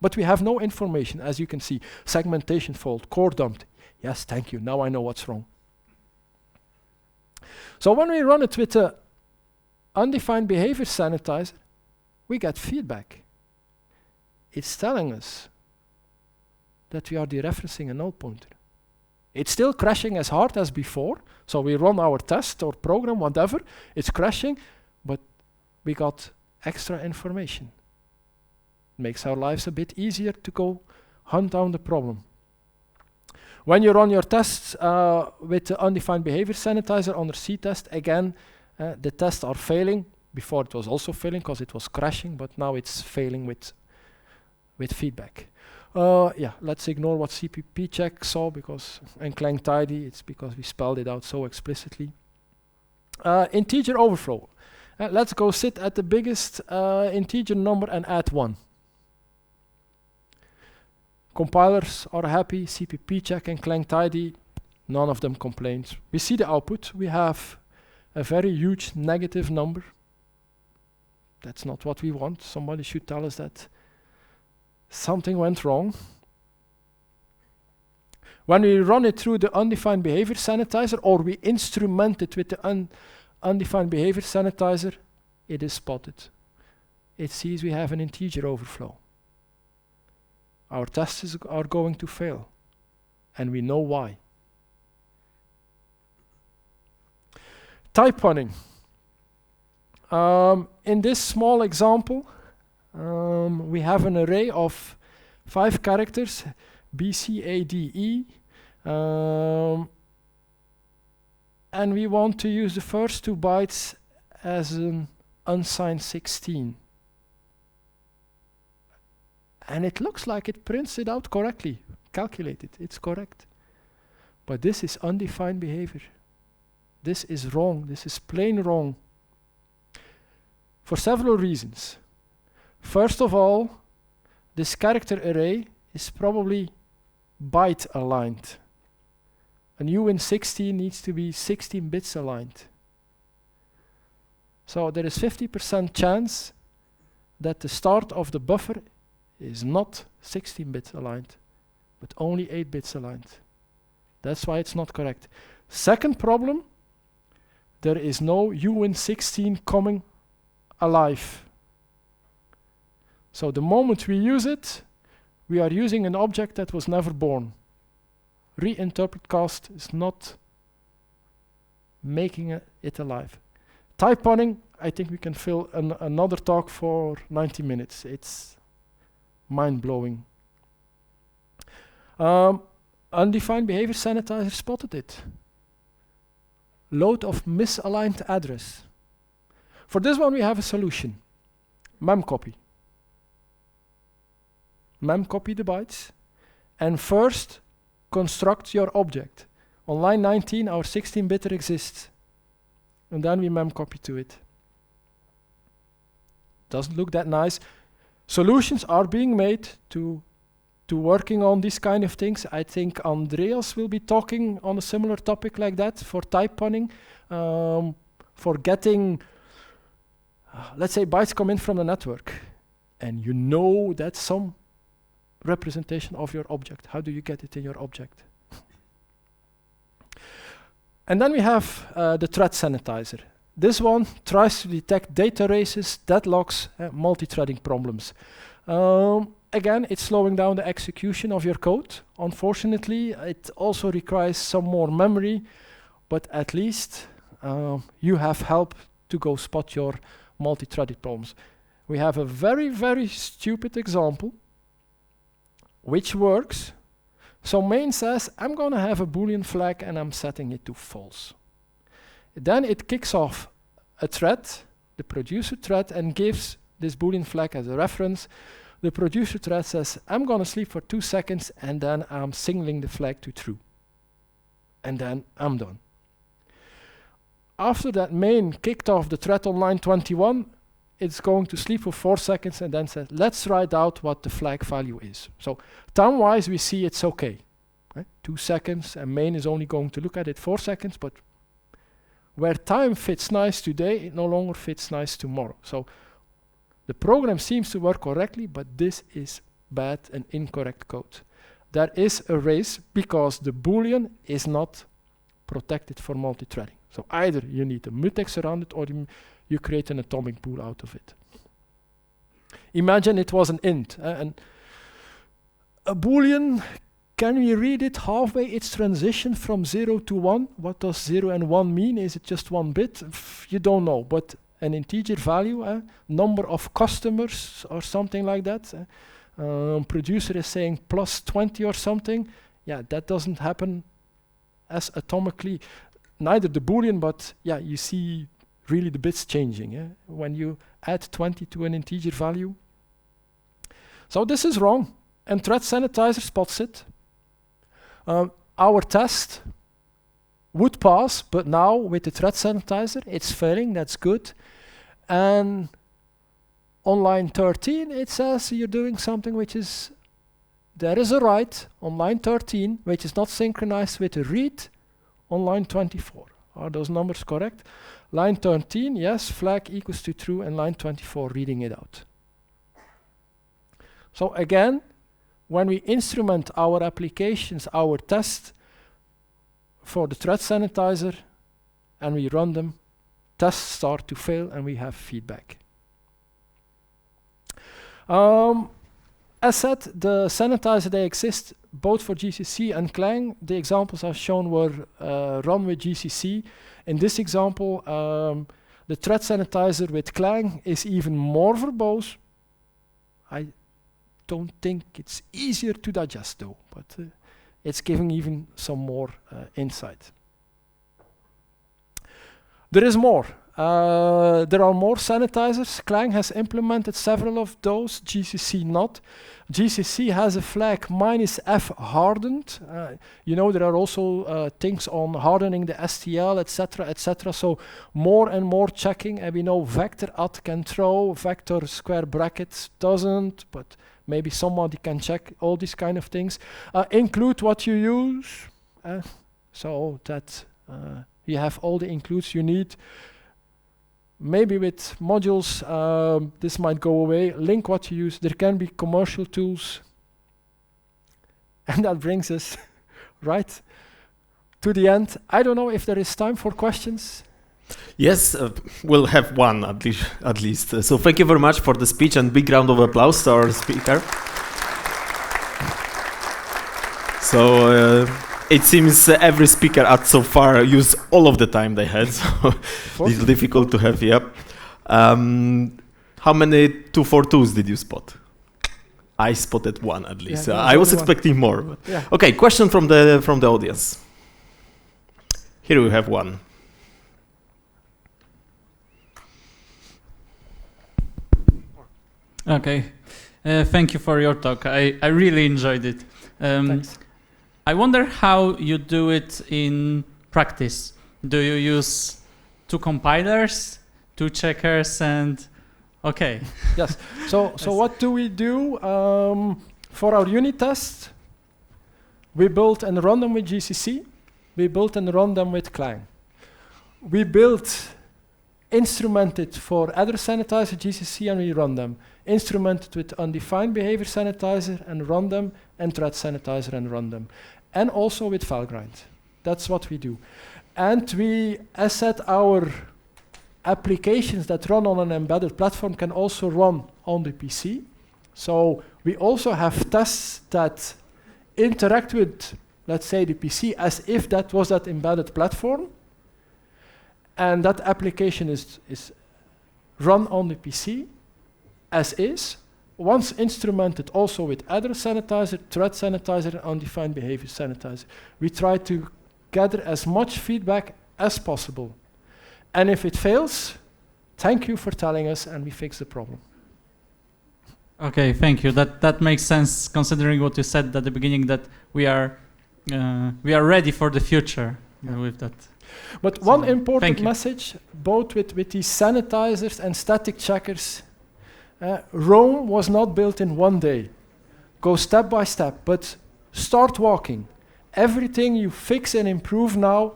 [SPEAKER 2] But we have no information, as you can see. Segmentation fault, core dumped. Yes, thank you, now I know what's wrong. So when we run it with the undefined behavior sanitizer, we get feedback. It's telling us that we are dereferencing a null pointer. It's still crashing as hard as before, so we run our test or program, whatever, it's crashing, but we got extra information. Makes our lives a bit easier to go hunt down the problem. When you run your tests with the undefined behavior sanitizer under ctest, again, the tests are failing. Before it was also failing because it was crashing, but now it's failing with feedback. Let's ignore what cppcheck saw because, and clang-tidy, it's because we spelled it out so explicitly. Integer overflow. Let's go sit at the biggest integer number and add 1. Compilers are happy, cppcheck and clang-tidy, none of them complains. We see the output, we have a very huge negative number. That's not what we want. Somebody should tell us that something went wrong. When we run it through the undefined behavior sanitizer, or we instrument it with the undefined behavior sanitizer, it is spotted. It sees we have an integer overflow. Our tests are going to fail, and we know why. Type punning. In this small example, we have an array of 5 characters, B, C, A, D, E, and we want to use the first 2 bytes as an unsigned 16. And it looks like it prints it out correctly, calculated, it's correct. But this is undefined behavior. This is wrong, this is plain wrong. for several reasons. First of all, this character array is probably byte aligned. And uint16 needs to be 16 bits aligned. So there is 50% chance that the start of the buffer is not 16 bits aligned, but only 8 bits aligned. That's why it's not correct. Second problem, there is no uint16 coming alive. So the moment we use it, we are using an object that was never born. Reinterpret cast is not making it alive. Type punning, I think we can fill another talk for 90 minutes. It's mind-blowing. Undefined behavior sanitizer spotted it. Load of misaligned address. For this one we have a solution. Memcopy. Memcopy the bytes and first construct your object. On line 19 our 16-bitter exists. And then we memcopy to it. Doesn't look that nice. Solutions are being made to working on these kind of things. I think Andreas will be talking on a similar topic like that for type punning, for getting, let's say bytes come in from the network, and you know that's some representation of your object. How do you get it in your object? And then we have the thread sanitizer. This one tries to detect data races, deadlocks, multi-threading problems. Again, it's slowing down the execution of your code. Unfortunately, it also requires some more memory, but at least you have help to go spot your multi-threaded problems. We have a very, very stupid example, which works. So main says, I'm going to have a Boolean flag and I'm setting it to false. Then it kicks off a thread, the producer thread, and gives this Boolean flag as a reference. The producer thread says, I'm going to sleep for 2 seconds, and then I'm signaling the flag to true. And then I'm done. After that main kicked off the thread on line 21, it's going to sleep for 4 seconds and then says, let's write out what the flag value is. So time-wise, we see it's okay. Right? 2 seconds, and main is only going to look at it 4 seconds, but where time fits nice today, it no longer fits nice tomorrow. So the program seems to work correctly, but this is bad and incorrect code. There is a race because the Boolean is not protected for multi-threading. So either you need a mutex around it, or you create an atomic bool out of it. Imagine it was an int. And a Boolean, can we read it halfway its transition from 0 to 1? What does 0 and 1 mean? Is it just 1 bit? You don't know, but an integer value, number of customers or something like that. Producer is saying plus 20 or something. Yeah, that doesn't happen as atomically. Neither the Boolean, but yeah, you see really the bits changing when you add 20 to an integer value. So this is wrong, and thread sanitizer spots it. Our test would pass, but now with the thread sanitizer, it's failing. That's good. And on line 13, it says you're doing something which is, there is a write on line 13, which is not synchronized with a read on line 24. Are those numbers correct? Line 13, yes, flag equals to true, and line 24, reading it out. So again, when we instrument our applications, our test for the thread sanitizer, and we run them, tests start to fail and we have feedback. As said, the sanitizer, they exist both for GCC and Clang. The examples I've shown were run with GCC. In this example, the thread sanitizer with Clang is even more verbose. I don't think it's easier to digest though, but it's giving even some more insight. There is more. There are more sanitizers. Clang has implemented several of those, GCC not. GCC has a flag -F hardened. You know, there are also things on hardening the STL, etc., etc. So more and more checking, and we know vector add can throw, vector square brackets doesn't, but maybe somebody can check all these kind of things. Include what you use, so that you have all the includes you need. Maybe with modules, this might go away. Link what you use. There can be commercial tools. And that brings us right to the end. I don't know if there is time for questions.
[SPEAKER 1] Yes, we'll have one at least. So thank you very much for the speech, and big round of applause to our speaker. So it seems every speaker so far used all of the time they had, so it's difficult to have. Yep. How many 242s did you spot? I spotted one at least. I was expecting more. But
[SPEAKER 2] yeah.
[SPEAKER 1] Okay, question from the audience. Here we have one.
[SPEAKER 3] Okay, thank you for your talk. I really enjoyed it.
[SPEAKER 2] Thanks.
[SPEAKER 3] I wonder how you do it in practice. Do you use 2 compilers, 2 checkers, and okay?
[SPEAKER 2] Yes. So what do we do for our unit tests? We build and run them with GCC. We build and run them with Clang. We build instrumented for adder sanitizer GCC, and we run them. Instrumented with undefined behavior sanitizer and run them, and thread sanitizer and run them. And also with valgrind. That's what we do. And we asset our applications that run on an embedded platform can also run on the PC. So we also have tests that interact with, let's say, the PC as if that was that embedded platform. And that application is run on the PC as is, once instrumented also with adder sanitizer, thread sanitizer, and undefined behavior sanitizer. We try to gather as much feedback as possible. And if it fails, thank you for telling us, and we fix the problem.
[SPEAKER 3] Okay, thank you. That makes sense, considering what you said at the beginning, that we are ready for the future with that.
[SPEAKER 2] But so one important message, both with these sanitizers and static checkers, Rome was not built in one day. Go step by step, but start walking. Everything you fix and improve now,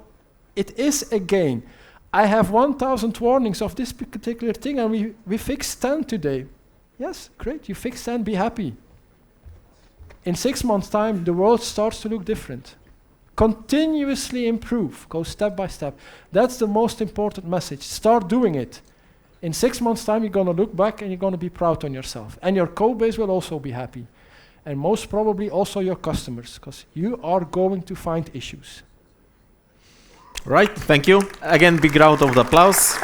[SPEAKER 2] it is a gain. I have 1,000 warnings of this particular thing, and we fixed 10 today. Yes, great, you fixed 10, be happy. In 6 months' time, the world starts to look different. Continuously improve, go step by step. That's the most important message. Start doing it. In 6 months' time, you're going to look back and you're going to be proud on yourself. And your code base will also be happy. And most probably also your customers, because you are going to find issues.
[SPEAKER 1] Right, thank you. Again, big round of applause.